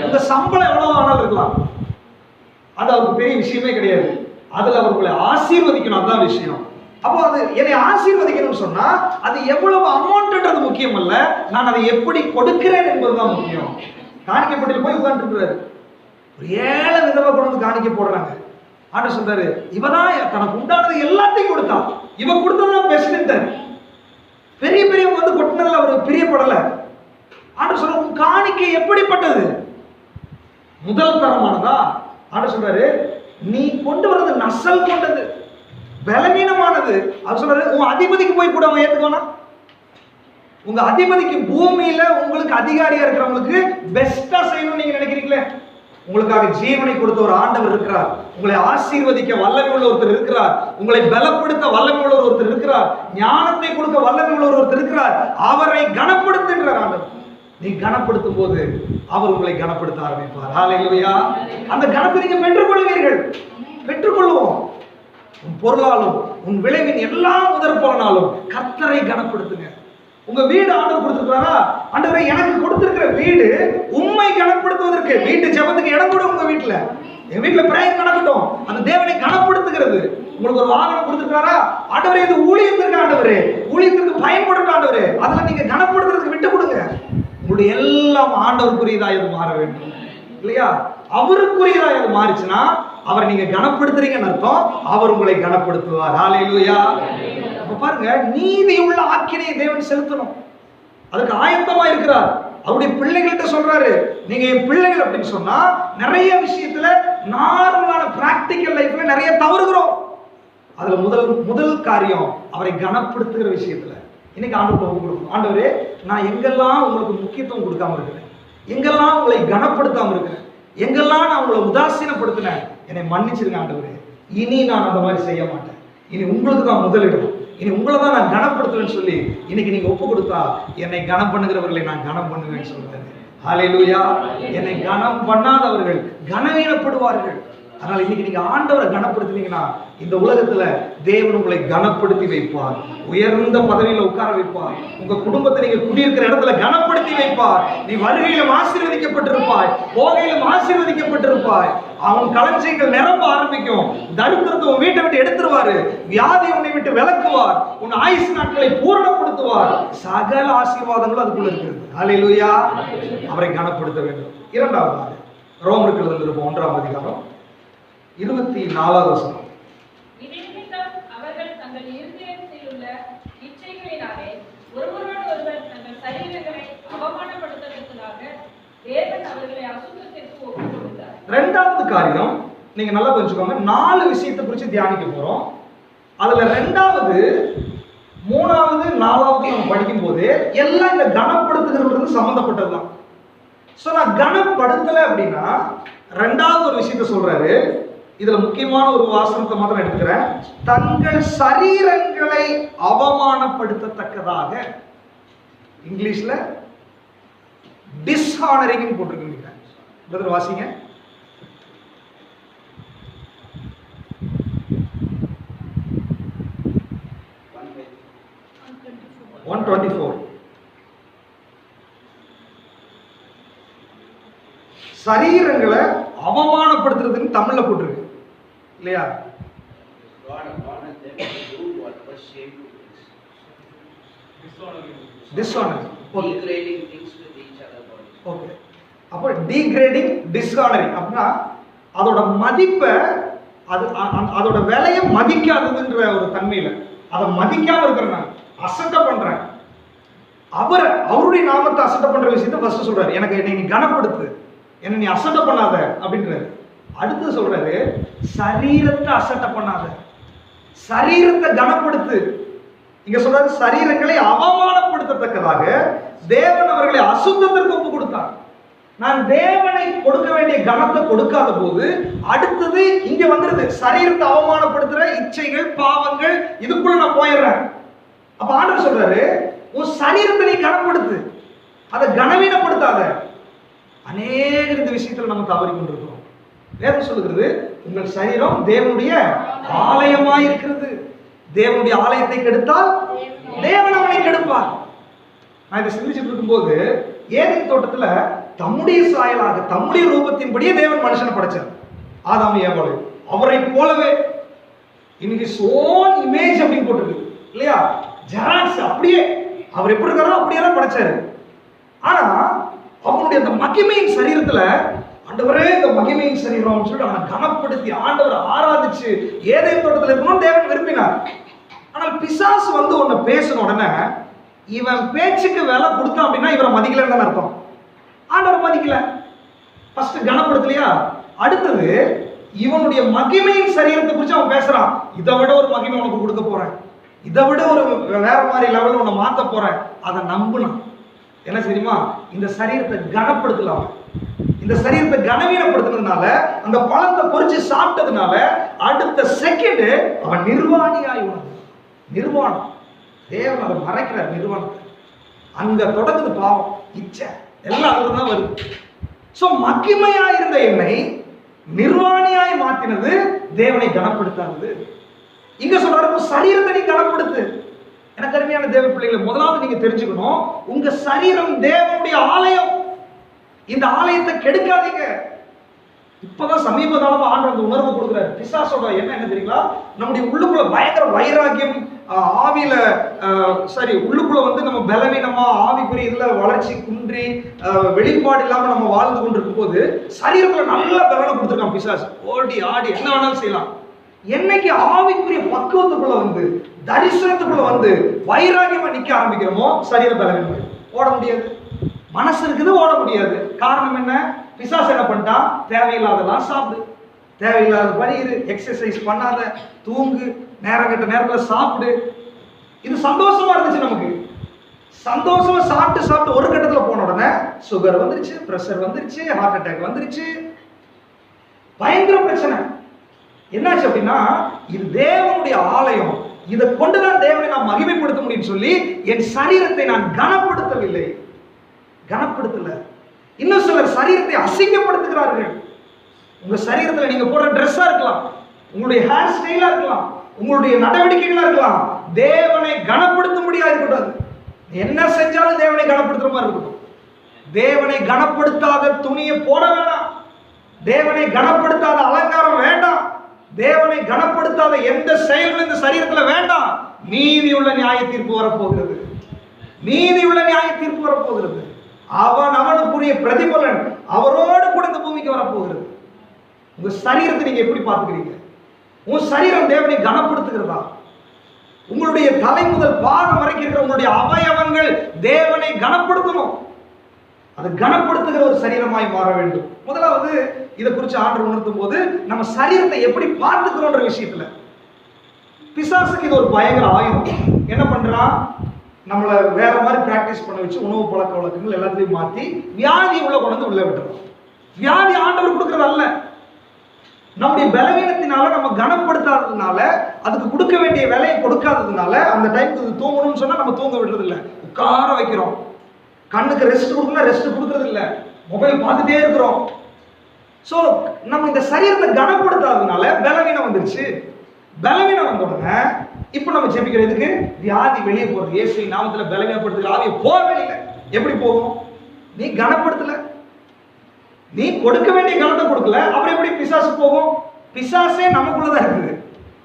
இந்த சம்பளம் எவ்வளவு ஆனாலும் இருக்கலாம், அது அவருக்கு பெரிய விஷயமே கிடையாது. அதுல அவர்களை ஆசீர்வதிக்கணும், அதுதான் விஷயம். அப்போ அது என்னை ஆசீர்வதிக்கணும்னு சொன்னா அது எவ்வளவு அமௌண்ட்ன்றது முக்கியம் அல்ல, நான் அதை எப்படி கொடுக்கிறேன் என்பதுதான் முக்கியம். காணிக்கைப்பட்டியில் போய் உட்கார்ந்துருக்கிறாரு, ஒரு 7 விதவை கொண்டு வந்து காணிக்க போடுறாங்க. ஆண்டவர் சொல்றாரு, இவதான் தனக்கு உண்டானது எல்லாத்தையும் கொடுத்தான், இவ கொடுத்ததான் பெஸ்ட். பெரிய பெரியவங்க வந்து கொட்டினதுல அவர் பிரியப்படல. ஆண்டவர் சொல்ற, உன் காணிக்கை எப்படிப்பட்டது? முதல் தரமானதா? ஆண்டவர் சொல்றாரு, நீ கொண்டு வர்றது நசல் கொண்டது, பலவீனமானது. அவர் சொல்றாரு, உன் அதிபதிக்கு போய் கூட அவன் ஏத்துக்கோனா? உங்க அதிபதிக்கு பூமியில உங்களுக்கு அதிகாரியா இருக்கிறவங்களுக்கு பெஸ்டா செய்யணும்னு நீங்க நினைக்கிறீங்களே? உங்களுக்காக ஜீவனை கொடுத்த ஒரு ஆண்டவர் இருக்கிறார், உங்களை ஆசீர்வதிக்க வல்லமை உள்ள ஒருத்தர் இருக்கிறார், உங்களை பலப்படுத்த வல்லமை உள்ள ஒருத்தர் இருக்கிறார், ஞானத்தை கொடுக்க வல்லமை உள்ள ஒருத்தர் இருக்கிறார். அவரை கனப்படுத்துகிற ஆண்டவர். நீ கனப்படுத்தும் போது அவர் உங்களை கனப்படுத்த ஆரம்பிப்பார். ஹல்லேலூயா. அந்த கனத்தை நீங்க பெற்றுக்கொள்வீர்கள். பெற்றுக்கொள்வோம். உன் பொருளாலும் உன் விளைவின் எல்லா முதற் பலனாலும் கர்த்தரை கனப்படுத்துங்க. உங்க வீடு ஆண்டவர் கொடுத்திருக்காரா? ஆண்டவரே, எனக்கு கொடுத்திருக்கிற வீடு உம்மை கனப்படுத்துவதற்கு, வீட்டு ஜெபத்துக்கு இடம் கூட உங்க வீட்டுல, என் வீட்டுல பிரேயர் நடக்கட்டும், அந்த தேவனை கனப்படுத்துகிறது. உங்களுக்கு ஒரு வாகனம் கொடுத்திருக்காரா? ஆண்டவரே, இது ஊழியத்திற்கு ஆண்டவரே, ஊழியத்திற்கு பயன்படுத்த ஆண்டவரே, அதுல நீங்க கனப்படுத்துறதுக்கு விட்டு கொடுங்க. உங்களுடைய எல்லாம் ஆண்டவருக்குரியதா இது மாற வேண்டும் இல்லையா? அவருக்குரியதா இது மாறிச்சுன்னா அவரை நீங்க கனப்படுத்துறீங்கன்னு அர்த்தம். அவர் உங்களை கனப்படுத்துவார். ஹல்லேலூயா. அப்ப பாருங்க, நீதி உள்ள ஆக்கினையை தேவன் செலுத்தணும், அதுக்கு ஆயத்தமா இருக்கிறார். அவருடைய பிள்ளைகள்கிட்ட சொல்றாரு, நீங்க என் பிள்ளைகள் அப்படின்னு சொன்னா நிறைய விஷயத்துல நார்மலான பிராக்டிக்கல் லைஃப்ல நிறைய தவறுகிறோம். அதுல முதல் காரியம் அவரை கனப்படுத்துகிற விஷயத்துல இன்னைக்கு ஆண்டவருக்கு ஒப்பு கொடுக்கணும். ஆண்டவரே, நான் எங்கெல்லாம் உங்களுக்கு முக்கியத்துவம் கொடுக்காம இருக்கிறேன், எங்கெல்லாம் உங்களை கனப்படுத்தாம இருக்கிறேன், எங்கெல்லாம் நான் உங்களை உதாசீனப்படுத்தினேன், என்னை மன்னிச்சிருங்க ஆண்டவரே. இனி நான் அந்த மாதிரி செய்ய மாட்டேன். இனி உங்களுக்கு தான் முதலிடம், இனி உங்களை தான் நான் கனப்படுத்துவேன்னு சொல்லி இன்னைக்கு நீங்க ஒப்பு கொடுத்தா என்னை கனம் பண்ணுகிறவர்களை நான் கனம் பண்ணுவேன்னு சொல்றாரு. ஹல்லேலூயா. என்னை கனம் பண்ணாதவர்கள் கனவீனப்படுவார்கள். அதனால இன்னைக்கு நீங்க ஆண்டவரை கனப்படுத்தினீங்கன்னா இந்த உலகத்துல தேவன் உங்களை கனப்படுத்தி வைப்பார், உயர்ந்த பதவியில உட்கார வைப்பார், உங்க குடும்பத்தை நீங்க குடியிருக்கிற இடத்துல கனப்படுத்தி வைப்பார். நீ வருகையிலும் ஆசீர்வதிக்கப்பட்டிருப்பாய், போகையிலும் ஆசீர்வதிக்கப்பட்டிருப்பாய். அவன் களஞ்சியங்கள் நிரம்ப ஆரம்பிக்கும். தரித்திரத்தை உன் வீட்டை விட்டு எடுத்துருவாரு, வியாதி உன்னை விட்டு விலக்குவார், உன் ஆயுசு நாட்களை பூரணப்படுத்துவார். சகல ஆசீர்வாதங்களும் அதுக்குள்ள இருக்கிறது. ஹல்லேலூயா. அவரை கனப்படுத்த வேண்டும். இரண்டாவதாக ரோமருக்கு எழுதியிருப்போம் 1ஆம் அதிகாரம் 24வது வசனம். அவர்கள் தங்கள் இருதயத்தில் உள்ள இச்சைகளினாலே ஒருவரோடு ஒருவர் தங்கள் சரீரங்களை அவமானப்படுத்துவதற்காக தேவன் அவர்களை அசுத்தத்திற்கு ஒப்புக் கொடுத்தார். இரண்டாவது காரியம், நீங்க நல்லா புரிஞ்சுக்கோங்க, 4 விஷயத்தை குறித்து தியானிக்க போறோம். அதுல 2வது 3வது 4வது நம்ம படிக்கும் போது எல்லாம் இந்த கனப்படுத்துகிறது சம்பந்தப்பட்டதுதான். சோ நான் கனப்படுத்தல அப்படின்னா 2வது ஒரு விஷயத்தை சொல்றாரு. இதுல முக்கியமான ஒரு வாசனத்தை மாத்திரம் எடுத்துக்கிறேன். தங்கள் சரீரங்களை அவமானப்படுத்தத்தக்கதாக, இங்கிலீஷ்ல டிஸ்ஹானரிங் போட்டிருக்கீங்க. பிரதர் வாசிங்க. 124. சரீரங்களை அவமானப்படுத்துறதுன்னு தமிழ்ல போட்டிருக்கு இல்லையா? Dishonoring. Degrading things with each other body. Okay. அப்போ degrading, dishonoring அப்படின்னா அதோட மதிப்பை, அதோட விலையை மதிக்காததுன்ற ஒரு தன்மையில அதை மதிக்காம இருக்கிறேன், நான் அசட்டை பண்றேன். அவருடைய நாமத்தை அசட்டை பண்ற விஷயத்தை ஃபர்ஸ்ட் சொல்றாரு, எனக்கு என்னை நீ கனப்படுத்து, என்னை நீ அசட்டை பண்ணாத அப்படின்றாரு. அடுத்து சொல்றாரு, சரீரத்தை அசட்டை பண்ணாத, சரீரத்தை கனப்படுத்து. இங்க சொல்றாரு, சரீரங்களை அவமானப்படுத்தத்தக்கதாக தேவன் அவர்களை அசுத்தத்திற்கு ஒப்பு கொடுத்தார். நான் தேவனை கொடுக்க வேண்டிய கனத்தை கொடுக்காத போது அடுத்தது இங்க வந்துருது, சரீரத்தை அவமானப்படுத்துற இச்சைகள், பாவங்கள், இதுக்குள்ள நான் போயிடுறேன். அப்ப ஆண்டவர் சொல்றாரு, உன் சரீரத்தை நீ கனப்படுத்து, அதை கனவீனப்படுத்தாத. அநேக இந்த விஷயத்துல நம்ம தவறி கொண்டிருக்கிறோம். வேதம் சொல்லுகிறது, உங்கள் சரீரம் தேவனுடைய ஆலயமாய் இருக்கிறது. தேவனுடைய ஆலயத்தை கெடுத்தால் தேவன் அவனை கெடுப்பார். நான் இதை சிந்திச்சுட்டு இருக்கும்போது, ஏதேன் தோட்டத்துல தம்முடைய சாயலாக தம்முடைய ரூபத்தின்படியே தேவன் மனுஷனை படைச்சார். ஆதாம் ஏவாள் அவரை போலவே in his own image அப்படின்னு போட்டிருக்கு இல்லையா? ஜெராக்ஸ் அப்படியே அவர் எப்படி இருக்காரோ அப்படியே தான் படைச்சாரு. ஆனா அவனுடைய அந்த மகிமையின் சரீரத்துல, ஆண்டவரே இந்த மகிமையின் சரீரம் சொல்லிட்டு அவனை கனப்படுத்தி ஆண்டவரை ஆராதிச்சு ஏதேன் தோட்டத்தில் இருக்கணும்னு தேவன் விரும்பினார். ஆனால் பிசாசு வந்து உன்னை பேசின உடனே இவன் பேச்சுக்கு விலை கொடுத்தான் அப்படின்னா இவரை மதிக்கலன்னு அர்த்தம். ஆண்டவர் மதிக்கல, ஃபர்ஸ்ட் கனப்படுத்தலையா? அடுத்தது இவனுடைய மகிமையின் சரீரத்தை குறித்து அவன் பேசுறான். இதை விட ஒரு மகிமை உனக்கு கொடுக்க போறேன், இதை விட ஒரு வேற மாதிரி லெவலில் உன்னை மாற்ற போறேன். அதை நம்புனான். என்ன தெரியுமா? இந்த சரீரத்தை கனப்படுத்தலாம். இந்த சரீரத்தை கனவீனப்படுத்தினதுனால, அந்த பழத்தை பொறிச்சு சாப்பிட்டதுனால அடுத்த செகண்ட் அவன் நிர்வாணியாய் உணர்ந்தான். நிர்வாணம், தேவன் அதை மறைக்கிறார். நிர்வாணத்தை அங்க தொடங்குது. பாவம், இச்சை எல்லாம் அதுதான் வருது. சோ மகிமையா இருந்த என்னை நிர்வாணியாய் மாத்தினது தேவனை கனப்படுத்தாது. இங்க சொல்றாரு, சரீரத்தை நீ கனப்படுத்து. எனக்கு அருமையான தேவ பிள்ளைகளை, முதலாவது நீங்க தெரிஞ்சுக்கணும், உங்க சரீரம் தேவனுடைய ஆலயம். இந்த ஆலயத்தை கெடுக்காதீங்க. இப்பதான் சமீப காலமா ஆண்டவர் அந்த உணர்வு கொடுக்குறாரு. பிசாசோட என்ன தெரியுங்களா? நம்முடைய உள்ளுக்குள்ள பயங்கர வைராகியம், ஆவியில உள்ளுக்குள்ள வந்து நம்ம பலவீனமா ஆவிக்குரிய இதுல வளர்ச்சி குன்றி வெளிப்பாடு இல்லாம நம்ம வாழ்ந்து கொண்டிருக்கும் போது சரீரத்துல நல்ல பலனை கொடுத்துருக்கான் பிசாசு. ஓடி ஆடி என்ன வேணாலும் செய்யலாம். என்னைக்கு ஆவிக்குரிய பக்குவத்துக்குள்ள வந்து தரிசனத்துக்குள்ள வந்து வைராகியமா நிக்க ஆரம்பிக்கிறோமோ சரீர பலவீனம். ஓட முடியாது. மனசு இருக்குது, ஓட முடியாது. காரணம் என்ன? பிசாசு என்ன பண்ணிட்டான்? தேவையில்லாதெல்லாம் சாப்பிடு, தேவையில்லாத பண்ணிடு, எக்ஸசைஸ் பண்ணாத, தூங்கு, நேரம் கட்ட நேரத்தில் சாப்பிடு. இது சந்தோஷமா இருந்துச்சு நமக்கு. சந்தோஷமா சாப்பிட்டு சாப்பிட்டு ஒரு கட்டத்தில் போன உடனே சுகர் வந்துருச்சு, பிரஷர் வந்துருச்சு, ஹார்ட் அட்டாக் வந்துருச்சு, பயங்கர பிரச்சனை. என்னாச்சு அப்படின்னா, இது தேவனுடைய ஆலயம், இதை கொண்டுதான் தேவனை நான் மகிமைப்படுத்த முடியும் சொல்லி என் சரீரத்தை நான் கனப்படுத்தவில்லை. கனப்படுத்தல. இன்னும் சிலர் சரீரத்தை அசிங்கப்படுத்துகிறார்கள். உங்க சரீரத்துல நீங்க போடுற ட்ரெஸ்ஸா இருக்கலாம், உங்களுடைய ஹேர் ஸ்டைலா இருக்கலாம், உங்களுடைய நடவடிக்கைகளா இருக்கலாம், தேவனை கனப்படுத்த முடியாது இருக்கக்கூடாது. என்ன செஞ்சாலும் தேவனை கனப்படுத்துற மாதிரி இருக்கணும். தேவனை கனப்படுத்தாத துணியை போட வேண்டாம், தேவனை கனப்படுத்தாத அலங்காரம் வேண்டாம், தேவனை கனப்படுத்தாத எந்த செயல்களும் இந்த சரீரத்துல வேண்டாம். நீதியுள்ள நியாய தீர்ப்பு வரப்போகிறது. நீதியுள்ள நியாய தீர்ப்பு வரப்போகிறது. அவனுக்குரிய பிரதிபலன் அவரோடு கூட இந்த பூமிக்கு வரப்போகிறது. உங்க சரீரத்தை நீங்க எப்படி பார்த்துக்கிறீங்க? உங்க சரீரம் தேவனை கனப்படுத்துகிறதா? உங்களுடைய தலை முதல் பாதம் வரைக்கும் இருக்கிற உங்களுடைய அவயவங்கள் தேவனை கனப்படுத்தணும். அது கனப்படுத்துகிற ஒரு சரீரமாய் மாற வேண்டும். முதலாவது இதை குறித்து ஆண்டவர் உணர்த்தும் போது நம்ம சரீரத்தை எப்படி பார்த்துக்கிறோன்ற விஷயத்துல பிசாசுக்கு இது ஒரு பயங்கர ஆயுதம். என்ன பண்றான்? நம்மளை வேற மாதிரி பிராக்டிஸ் பண்ண வச்சு உணவு பழக்க வழக்கங்கள் எல்லாத்தையும் மாற்றி வியாதி உள்ள கொண்டு உள்ள விட்டுறோம். வியாதி ஆண்டவர் கொடுக்கறது அல்ல. நம்முடைய பலவீனத்தினால நம்ம கனப்படுத்தாததுனால, அதுக்கு கொடுக்க வேண்டிய விலையை கொடுக்காததுனால, அந்த டைமுக்கு தூங்கணும்னு சொன்னா நம்ம தூங்க விடுறது இல்லை, உட்கார வைக்கிறோம். கண்ணுக்கு ரெஸ்ட் கொடுக்கணும், ரெஸ்ட் கொடுக்கறது இல்லை, மொபைல் பார்த்துட்டே இருக்கிறோம். ஸோ நம்ம இந்த சரீரத்தை கனப்படுத்தாததுனால பலவீனம் வந்துருச்சு. பலவீனம் வந்த உடனே இப்போ நம்ம ஜெபிக்கிறதுக்கு வியாதி வெளியே போறது. இயேசு நாமத்துல பலவீனப்படுத்துகிற ஆவியை போக வெளியில. எப்படி போகும்? நீ கனப்படுத்தல, நீ கொடுக்க வேண்டிய கனத்தை கொடுக்கல, அப்புறம் எப்படி பிசாசு போகும்? பிசாசே நமக்குள்ளதான் இருக்குது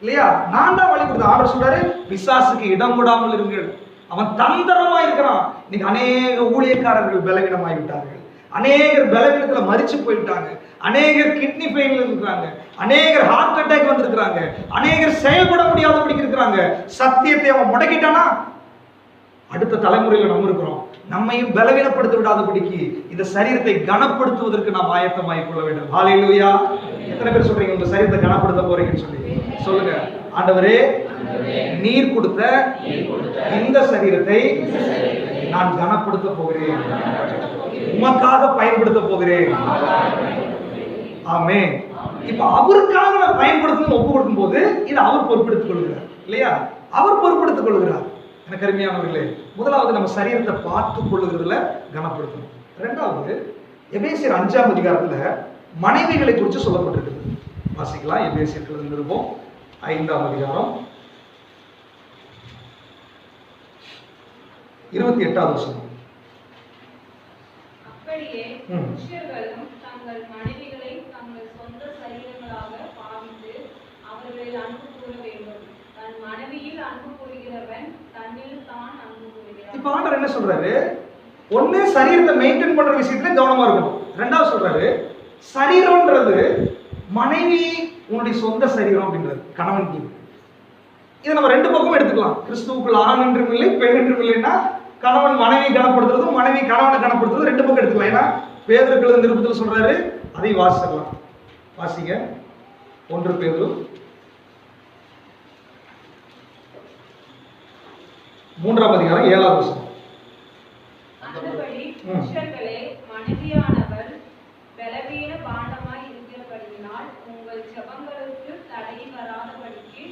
இல்லையா? நான் தான் வழி கொடுத்தேன். ஆண்டவர் சொல்றாரு, பிசாசுக்கு இடம் விடாமல் இருங்கள். அவன் தந்திரமா இருக்கிறான். இன்னைக்கு அநேக ஊழியக்காரர்கள் பலவீனமாகி விட்டார்கள், அநேகர் பலவீனத்துல மரிச்சு போயிட்டாங்க, அநேகர் கிட்னி பெயின்ல இருக்கிறாங்க, அநேகர் ஹார்ட் அட்டாக் வந்திருக்கிறாங்க, அநேகர் செயல்பட முடியாதபடி இருக்கிறாங்க. சத்தியத்தை அவன் முடக்கிட்டானா அடுத்த தலைமுறையில் நம்ம இருக்கிறோம். நம்மையும் பலவீனப்படுத்த விடாதபடிக்கு இந்த சரீரத்தை கனப்படுத்துவதற்கு நாம் ஆயத்தமாகிக் கொள்ள வேண்டும். ஹல்லேலூயா. எத்தனை பேர் சொல்றீங்க உங்க சரீரத்தை கனப்படுத்த போறீங்கன்னு சொல்லி? சொல்லுங்க. ஆண்டவரே, நீர் கொடுத்த இந்த சரீரத்தை நான் கனப்படுத்த போகிறேன், உமக்காக பயன்படுத்த போகிறேன். ஆமென். இப்ப அவருக்காக நான் பயன்படுத்தணும் ஒப்பு கொடுக்கும் போது இது அவர் பொறுப்பெடுத்துக் கொள்கிறார் இல்லையா? அவர் பொறுப்பெடுத்துக் கொள்கிறார். எனக்கு அருமையானவர்களே, முதலாவது நம்ம சரீரத்தை பார்த்துக் கொள்ளுகிறதுல கனப்படுத்தணும். இரண்டாவது, எபேசியர் 5ஆம் அதிகாரத்துல மனைவிகளை குறித்து சொல்லப்பட்டிருக்கிறது. வாசிக்கலாம். எபேசியர் நிருபம் 5ஆம் அதிகாரம் 28வது வசனம். அப்படியே புருஷர்களும் தங்கள் மனைவிகளை தங்கள் சொந்த சரீரங்களாக பாவித்து அவர்களில் அன்பு கூற வேண்டும். தன் மனைவியில் அன்பு கூறுகிறவன் தன்னில் தான் அன்பு கூறுகிறான். இப்ப ஆண்டவர் என்ன சொல்றாரு? ஒண்ணு, சரீரத்தை மெயின்டைன் பண்ற விஷயத்துல கவனமா இருக்கணும். ரெண்டாவது சொல்றாரு, சரீரம்ன்றது மனைவி உன்னுடைய சொந்த சரீரம் அப்படின்றது கணவனுக்கு. இதை நம்ம ரெண்டு பக்கமும் எடுத்துக்கலாம். கிறிஸ்துவுக்குள் ஆண் என்றும் இல்லை பெண் என்றும் இல்லைன்னா கணவன் மனைவி கனப்படுத்துறதும் மனைவி கணவனை கனப்படுத்துறதும் ரெண்டு பக்கம் எடுத்துக்கலாம். ஏன்னா பேதுரு நிருபத்தில் சொல்றாரு, அதை வாசிக்கலாம். வாசிங்க. 1 பேதுரு 3ஆம் அதிகாரம் 7ஆவது வசனம். அந்தபடி புருஷர்களே, மனைவியானவர் பலவீன பாண்டமாய் இருக்கிறபடியினால் உங்கள் ஜெபங்களுக்கு தடை வராதபடிக்கு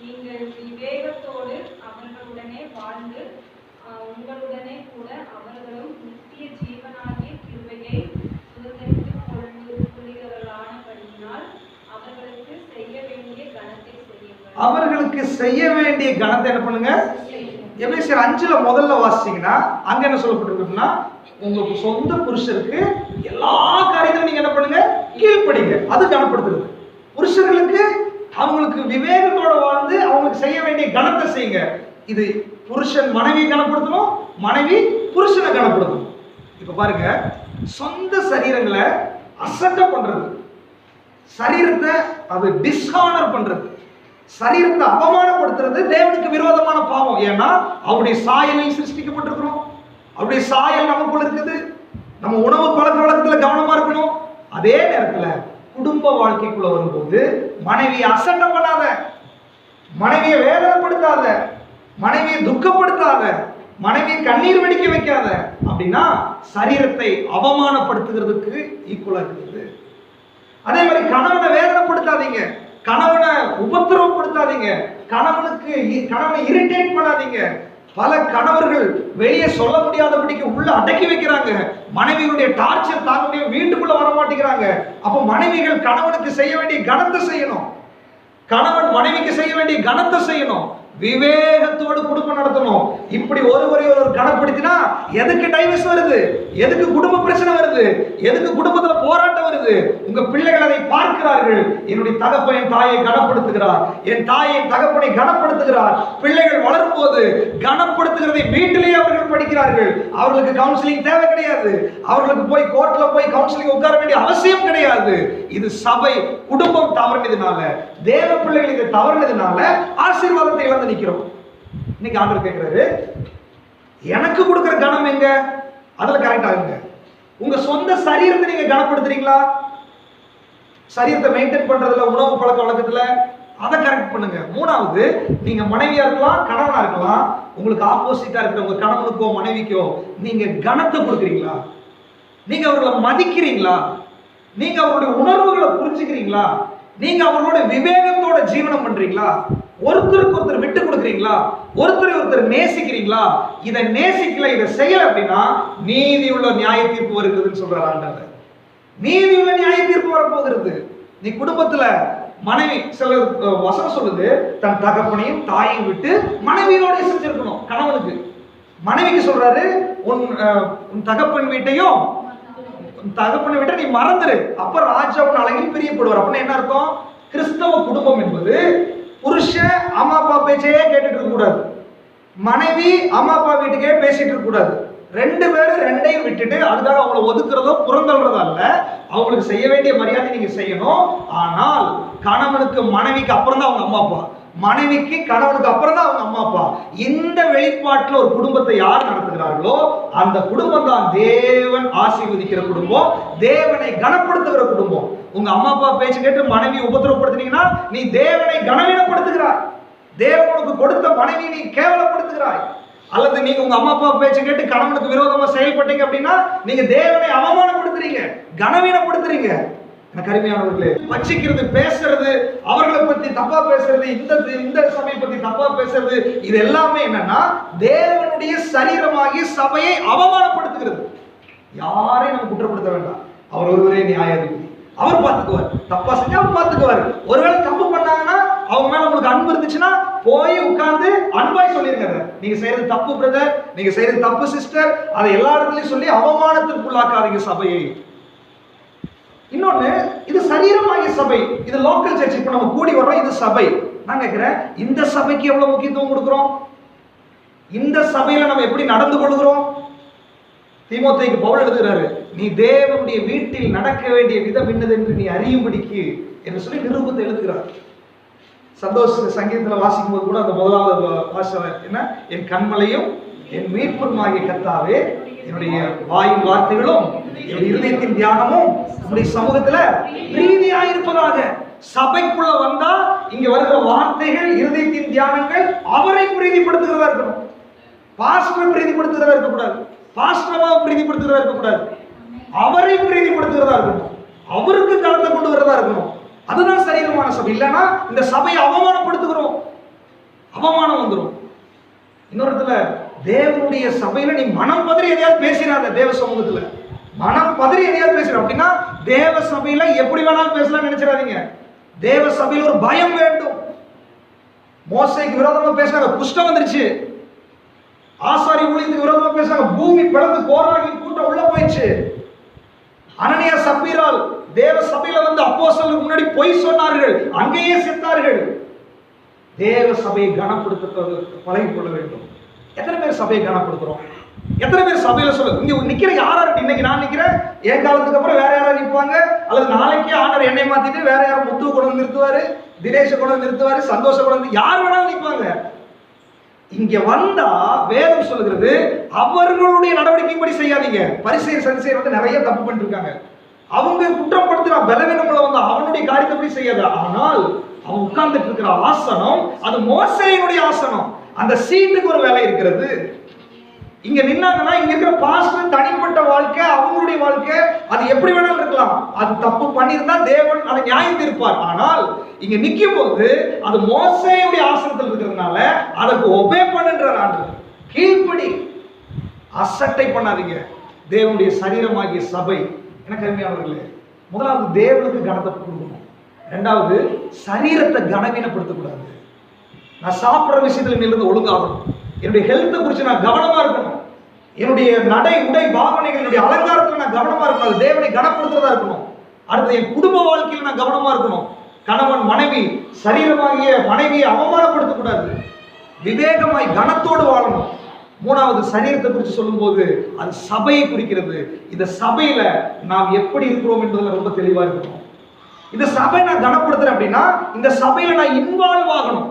நீங்கள் விவேகத்தோடு அவர்களுடனே வாழ்ந்து உங்களுடனே கூட அவர்களும் நித்திய ஜீவனாகிய கிருபையை சுதந்தரித்துக் கொள்ளுகிறவர்களானபடியினால் அவர்களுக்கு செய்ய வேண்டிய கணத்தை செய்யுங்கள். அவர்களுக்கு செய்ய வேண்டிய கணத்தை என்ன பண்ணுங்க? எபேசியர் 5ல முதல்ல வாசிச்சீங்கன்னா அங்க என்ன சொல்லப்பட்டிருக்குன்னா, உங்களுக்கு சொந்த புருஷருக்கு எல்லா காரியத்திலும் நீங்க என்ன பண்ணுங்க? கீழ்ப்படிங்க. அது கனப்படுத்துறது. புருஷர்களுக்கு அவங்களுக்கு விவேகத்தோட வாழ்ந்து அவங்களுக்கு செய்ய வேண்டிய கணத்தை செய்யுங்க. இது புருஷன் மனைவியை கனப்படுத்தணும், மனைவி புருஷனை கனப்படுத்தணும். இப்ப பாருங்க, சொந்த சரீரங்களை அசட்ட பண்றது, சரீரத்தை அது டிஸ்ஹானர் பண்றது, சரீரத்தை அவமானப்படுத்துறது தேவனுக்கு விரோதமான பாவம். ஏன்னா அவருடைய சாயலில் சிருஷ்டிக்கப்பட்டிருக்கிறோம், அவருடைய சாயல் நமக்குள்ள இருக்குது. நம்ம உணவு பழக்க வழக்கத்துல கவனமா இருக்கணும். அதே நேரத்துல குடும்ப வாழ்க்கைக்குள்ள வரும்போது மனைவியை அசட்ட பண்ணாத, மனைவியை வேதனைப்படுத்தாத, மனைவியை துக்கப்படுத்தாத, மனைவியை கண்ணீர் வெடிக்க வைக்காத. அப்படின்னா சரீரத்தை அவமானப்படுத்துகிறதுக்கு ஈக்குவலா இருக்குது. அதே மாதிரி கணவனை வேதனைப்படுத்தாதீங்க, கணவனை உபத்திரவப்படுத்தாதீங்க, கணவனை இரிட்டேட் பண்ணாதீங்க. பல கணவர்கள் வெளியே சொல்ல முடியாதபடிக்கு உள்ள அடக்கி வைக்கிறாங்க. மனைவிகளுடைய டார்ச்சர் தாங்க முடியும், வீட்டுக்குள்ள வர மாட்டேங்கிறாங்க. அப்போ மனைவிகள் கணவனுக்கு செய்ய வேண்டிய கணத்தை செய்யணும், கணவன் மனைவிக்கு செய்ய வேண்டிய கணத்தை செய்யணும். விவேகத்தோடு குடும்பம் நடத்தணும். இப்படி ஒருவரை ஒரு கணப்படுத்தினா எதுக்கு டைவர்ஸ் வருது? எதுக்கு குடும்ப பிரச்சனை வருது? எதுக்கு குடும்பத்துல போராட்டம் வருது? உங்க பிள்ளைகள் அதை பார்க்கிறார்கள். என்னுடைய தகப்பன் என் தாயை கனப்படுத்துகிறார், என் தாயை தகப்பனை கனப்படுத்துகிறார். பிள்ளைகள் வளரும் போது கனப்படுத்துகிறதை வீட்டிலேயே அவர்கள் படிக்கிறார்கள். அவர்களுக்கு கவுன்சிலிங் தேவை கிடையாது, அவர்களுக்கு போய் கோர்ட்ல போய் கவுன்சிலிங் உட்கார வேண்டிய அவசியம் கிடையாது. இது சபை குடும்பம் தவறினதுனால, தேவ பிள்ளைகள் இது தவறினதுனால ஆசீர்வாதத்தை இழந்து நிக்கிறோம். இன்னைக்கு ஆண்டவர் கேட்கிறாரு, எனக்கு கொடுக்கிற கணம் எங்க? அதுல கரெக்ட் ஆகுங்க. உங்க சொந்த சரீரத்தை நீங்க கனப்படுத்துறீங்களா? சரீரத்தை மெயின்டைன் பண்றதுல, உணவு பழக்க வழக்கத்துல அதை கரெக்ட் பண்ணுங்க. 3வது, நீங்க மனைவியா இருக்கலாம், கணவனா இருக்கலாம், உங்களுக்கு ஆப்போசிட்டா இருக்கிற உங்க கணவனுக்கோ மனைவிக்கோ நீங்க கனத்தை கொடுக்குறீங்களா? நீங்க அவர்களை மதிக்கிறீங்களா? நீங்க அவருடைய உணர்வுகளை புரிஞ்சுக்கிறீங்களா? நீங்க அவர்களோட விவேகத்தோட ஜீவனம் பண்றீங்களா? ஒருத்தருக்கு ஒருத்தர் விட்டு கொடுக்குறீங்களா? ஒருத்தரை ஒருத்தர் நேசிக்கிறீங்களா? இதை நேசிக்கல, இதை செய்யல அப்படின்னா நீதியுள்ள நியாய தீர்ப்பு வருகிறதுன்னு சொல்றாரு ஆண்டவர். நீதியுள்ள நியாய தீர்ப்பு வரப்போகிறது. நீ குடும்பத்துல மனைவி, சில வசனம் சொல்லுது, தன் தகப்பனையும் தாயையும் விட்டு மனைவியோட செஞ்சிருக்கணும். கணவனுக்கு மனைவிக்கு சொல்றாரு, உன் தகப்பன் வீட்டையும் தகப்பனை விட்டு நீ மறந்துரு, அப்ப ராஜாவின் அழகில் பிரியப்படுவார். அப்படின்னு என்ன அர்த்தம்? கிறிஸ்தவ குடும்பம் என்பது புருஷன் அம்மா அப்பா பேச்சையே கேட்டுட்டு இருக்க கூடாது, மனைவி அம்மா அப்பா வீட்டுக்கே பேசிட்டு இருக்க கூடாது. 2 பேரும் 2ஐயும் விட்டுட்டு அதுக்காக அவங்களை ஒதுக்குறதோ புறந்தள்ளுறதோ அல்ல, அவங்களுக்கு செய்ய வேண்டிய மரியாதை நீங்க செய்யணும். ஆனால் கணவனுக்கு மனைவிக்கு அப்புறம் தான் அவங்க அம்மா அப்பா, மனைவிக்கு கணவனுக்கு அப்புறம் தான் அவங்க அம்மா அப்பா. இந்த வெளிப்பாட்டில் ஒரு குடும்பத்தை யார் நடத்துகிறார்களோ அந்த குடும்பம் தான் தேவன் ஆசீர்வதிக்கிற குடும்பம், தேவனை கனப்படுத்துகிற குடும்பம். உங்க அம்மா அப்பா பேச்சு கேட்டு மனைவி உபத்திரப்படுத்தினீங்கன்னா நீ தேவனை கனவீனப்படுத்துகிறாய், தேவனுக்கு கொடுத்த மனைவி நீ கேவலப்படுத்துகிறாய். அல்லது நீங்க உங்க அம்மா அப்பா பேச்சு கேட்டு கணவனுக்கு விரோதமா செயல்பட்டீங்க அப்படின்னா நீங்க தேவனை அவமானப்படுத்துறீங்க, கனவீனப்படுத்துறீங்க. கருமையானவர்களே, வச்சிக்கிறது, பேசுறது, அவர்களை பத்தி தப்பா பேசுறது, இந்த சபையை பத்தி தப்பா பேசுறது, இது எல்லாமே என்னன்னா தேவனுடைய சரீரமாகிய சபையை அவமானப்படுத்துகிறது. யாரையும் நம்ம குற்றப்படுத்த வேண்டாம், அவர் ஒருவரே நியாயாதிபதி, அவர் பார்த்துக்குவார். தப்பா செஞ்சா அவர் பார்த்துக்குவார். ஒருவேளை தப்பு பண்ணாங்கன்னா அவங்க மேல உங்களுக்கு அன்பு இருந்துச்சுன்னா போய் உட்கார்ந்து அன்பாய் சொல்லிருங்க, நீங்க செய்யறது தப்பு பிரதர், நீங்க செய்யறது தப்பு சிஸ்டர், அதை எல்லா இடத்துலயும் சொல்லி அவமானத்திற்குள்ளாக்காதீங்க சபையை. இன்னொன்னு, இது சரீரமாகிய சபை, இது லோக்கல் சர்ச். இப்ப நம்ம கூடி வர்றோம், இது சபை. நான் கேட்கிறேன், இந்த சபைக்கு எவ்வளவு முக்கியத்துவம் கொடுக்கிறோம்? இந்த சபையில நம்ம எப்படி நடந்து கொள்கிறோம்? தீமோத்தேயுக்கு பவுல் எழுதுகிறாரு, நீ தேவனுடைய வீட்டில் நடக்க வேண்டிய விதம் என்னது என்று நீ அறியும்படிக்கு என்று சொல்லி நிருபத்தை எழுதுகிறார். சந்தோஷ சங்கீதத்துல வாசிக்கும் போது கூட அந்த முதலாவது வாசகம் என்ன? என் கண்மலையும் என் மீட்புமாகிய கர்த்தாவே, என்னுடைய வாயின் வார்த்தைகளும் என்னுடைய இருதயத்தின் தியானமும் உங்களுடைய சமூகத்துல பிரீதியாயிருப்பதாக. சபைக்குள்ள வந்தா இங்க வருகிற வார்த்தைகள், இருதயத்தின் தியானங்கள் அவரை பிரீதிப்படுத்துகிறதா இருக்கணும். பாஸ்டரை பிரீதிப்படுத்துகிறதா இருக்கக்கூடாது, பாஸ்டரமாவை பிரீதிப்படுத்துகிறதா இருக்கக்கூடாது, அவரை பிரீதிப்படுத்துகிறதா இருக்கணும், அவருக்கு கலந்து கொண்டு வரதா இருக்கணும். அதுதான் சரீரமான சபை. இல்லைன்னா இந்த சபையை அவமானப்படுத்துகிறோம், அவமானம் வந்துடும். இன்னொரு இடத்துல தேவனுடைய சபையில நீ மனம் பதறி எதையாவது பேசிடாத. தேவ சமூகத்துல மனம் பதறி எதையாவது பேசுற அப்படின்னா தேவ சபையில எப்படி வேணாலும் பேசலாம் நினைச்சிடாதீங்க. தேவ சபையில ஒரு பயம் வேண்டும். மோசேக்கு விரோதமா பேசுறாங்க, குஷ்டம் வந்துருச்சு. ஆசாரி ஊழியத்துக்கு விரோதமா பேசுறாங்க, பூமி பிளந்து போராடி கூட்டம் உள்ள போயிடுச்சு. அனனியா சப்பீரால் தேவ சபையில வந்து அப்போஸ்தலருக்கு முன்னாடி பொய் சொன்னார்கள், அங்கேயே செத்தார்கள். தேவ சபையை கனப்படுத்த பழகிக் கொள்ள வேண்டும். எத்தனை பேர் சபையை கனப்படுத்துறோம்? எத்தனை பேர் சபையில சொல்ல இங்க நிக்கிற யாரா இருக்கு? இன்னைக்கு நான் நிக்கிறேன், என் காலத்துக்கு அப்புறம் வேற யாராவது நிற்பாங்க, அல்லது நாளைக்கே ஆண்டவர் என்னை மாத்திட்டு வேற யாரும் முத்து கொண்டு வந்து நிறுத்துவாரு, தினேஷ கொண்டு வந்து நிறுத்துவாரு, சந்தோஷ கொண்டு வந்து யார் வேணாலும் நிற்பாங்க. இங்க வந்தா வேதம் சொல்லுகிறது அவர்களுடைய நடவடிக்கைப்படி செய்யாதீங்க. பரிசேயர் சதுசேயர் வந்து நிறைய தப்பு பண்ணிட்டு இருக்காங்க. அவங்க குற்றப்படுத்துற பலவீனங்களை வந்து அவனுடைய காரியத்தைப்படி செய்யாத. ஆனால் அவன் உட்கார்ந்துட்டு இருக்கிற ஆசனம் அது மோசேயினுடைய ஆசனம். அந்த சீட்டுக்கு ஒரு வேலை இருக்கிறது. இங்க நின்னாங்கன்னா இங்க இருக்கிற பாஸ்டர் தனிப்பட்ட வாழ்க்கை, அவங்களுடைய வாழ்க்கை, அது எப்படி வேணாலும் இருக்கலாம். அது தப்பு பண்ணியிருந்தா தேவன் அதை நியாயம் தீர்ப்பார். ஆனால் இங்க நிக்கும் போது அது மோசேயுடைய ஆசனத்தில் இருக்கிறதுனால அதற்கு ஒபே பண்ணுன்றார் ஆண்டவர். கீழ்ப்படி, அசட்டை பண்ணாதீங்க. தேவனுடைய சரீரமாகிய சபை. எனக்கு அருமையானவர்களே, முதலாவது தேவனுக்கு கனத்தை கொடுக்கணும். இரண்டாவது சரீரத்தை கனவீனப்படுத்தக்கூடாது. நான் சாப்பிட்ற விஷயத்துல நின்று ஒழுங்காகணும். என்னுடைய ஹெல்த்தை குறித்து நான் கவனமா இருக்கணும். என்னுடைய நடை உடை பாவனைகள், என்னுடைய அலங்காரத்துல நான் கவனமா இருக்கணும். அது தேவனை கனப்படுத்துறதா இருக்கணும். அடுத்து என் குடும்ப வாழ்க்கையில் நான் கவனமா இருக்கணும். கணவன் மனைவி, சரீரமாகிய மனைவியை அவமானப்படுத்தக்கூடாது. விவேகமாய் கனத்தோடு வாழணும். மூணாவது சரீரத்தை குறித்து சொல்லும் போது அது சபையை குறிக்கிறது. இந்த சபையில நாம் எப்படி இருக்கிறோம் என்பதில் ரொம்ப தெளிவா இருக்கணும். இந்த சபை நான் கனப்படுத்துறேன் அப்படின்னா இந்த சபையில நான் இன்வால்வ் ஆகணும்.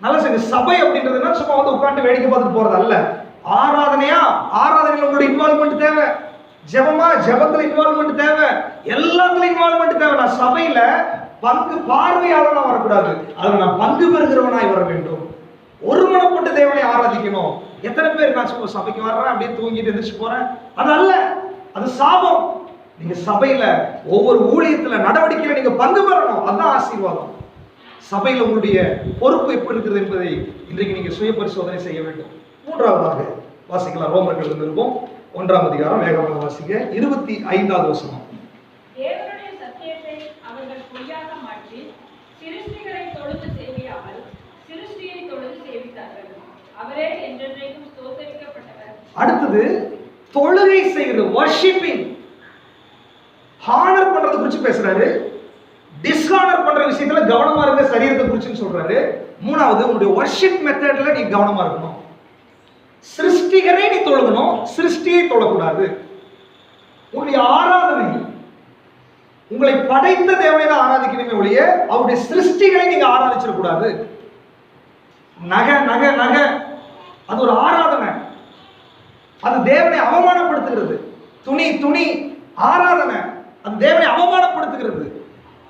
நல்ல சரி, சபை அப்படின்றதுன்னா சும்மா வந்து உட்காந்து வேடிக்கை பார்த்துட்டு போறது அல்ல. ஆராதனையா, ஆராதனையில் உங்களோட இன்வால்வ்மெண்ட் தேவை. ஜெபமா, ஜெபத்துல இன்வால்வ்மெண்ட் தேவை. எல்லாத்துல இன்வால்வ்மெண்ட் தேவை. நான் சபையில பங்கு பார்வையாளனா வரக்கூடாது, அதுல நான் பங்கு பெறுகிறவனாய் வர வேண்டும். ஒருமனப்பட்டு தேவனை ஆராதிக்கணும். எத்தனை பேர் நான் சும்மா சபைக்கு வர்றேன் அப்படியே தூங்கிட்டு எந்திரிச்சு போறேன், அது அல்ல, அது சாபம். நீங்க சபையில ஒவ்வொரு ஊழியத்துல நடவடிக்கையில நீங்க பங்கு பெறணும், அதுதான் ஆசீர்வாதம். சபையில உங்களுடைய பொறுப்பு எப்படி இருக்கிறது என்பதை இன்றைக்கு நீங்க சுய பரிசோதனை செய்ய வேண்டும். மூன்றாவதாக வாசிக்கலாம், ரோமர்கள் நிருபம் 1ஆம் அதிகாரம், வேகமாக வாசிக்க 25வது வசனம். தேவனுடைய சத்தியத்தை அவர்கள் பொய்யாக மாற்றி சிருஷ்டிகளை தொழுது சேவியாமல் சிருஷ்டியை தொழுது சேவித்தார்கள். அவரே என்றென்றைக்கும் ஸ்தோத்திரிக்கப்பட்டவர். அடுத்தது தொழுகை செய்கிறது, வர்ஷிப்பிங். ஹானர் பண்றது குறித்து பேசுறாரு. டிஸ்ஹானர் பண்ற விஷயத்துல கவனமா இருக்க, சரீரத்தை குறிச்சுன்னு சொல்றாரு. மூணாவது உங்களுடைய வர்ஷிப் மெத்தட்ல நீ கவனமா இருக்கணும். சிருஷ்டிகரை நீ தொழுகணும், சிருஷ்டியை தொழக்கூடாது. உங்களுடைய ஆராதனை உங்களை படைத்த தேவனை தான் ஆராதிக்கணுமே ஒழிய அவருடைய சிருஷ்டிகளை நீங்க ஆராதிச்சிடக்கூடாது. நகை நகை நகை அது ஒரு ஆராதனை, அது தேவனை அவமானப்படுத்துகிறது. துணி துணி ஆராதனை, அது தேவனை அவமானப்படுத்துகிறது.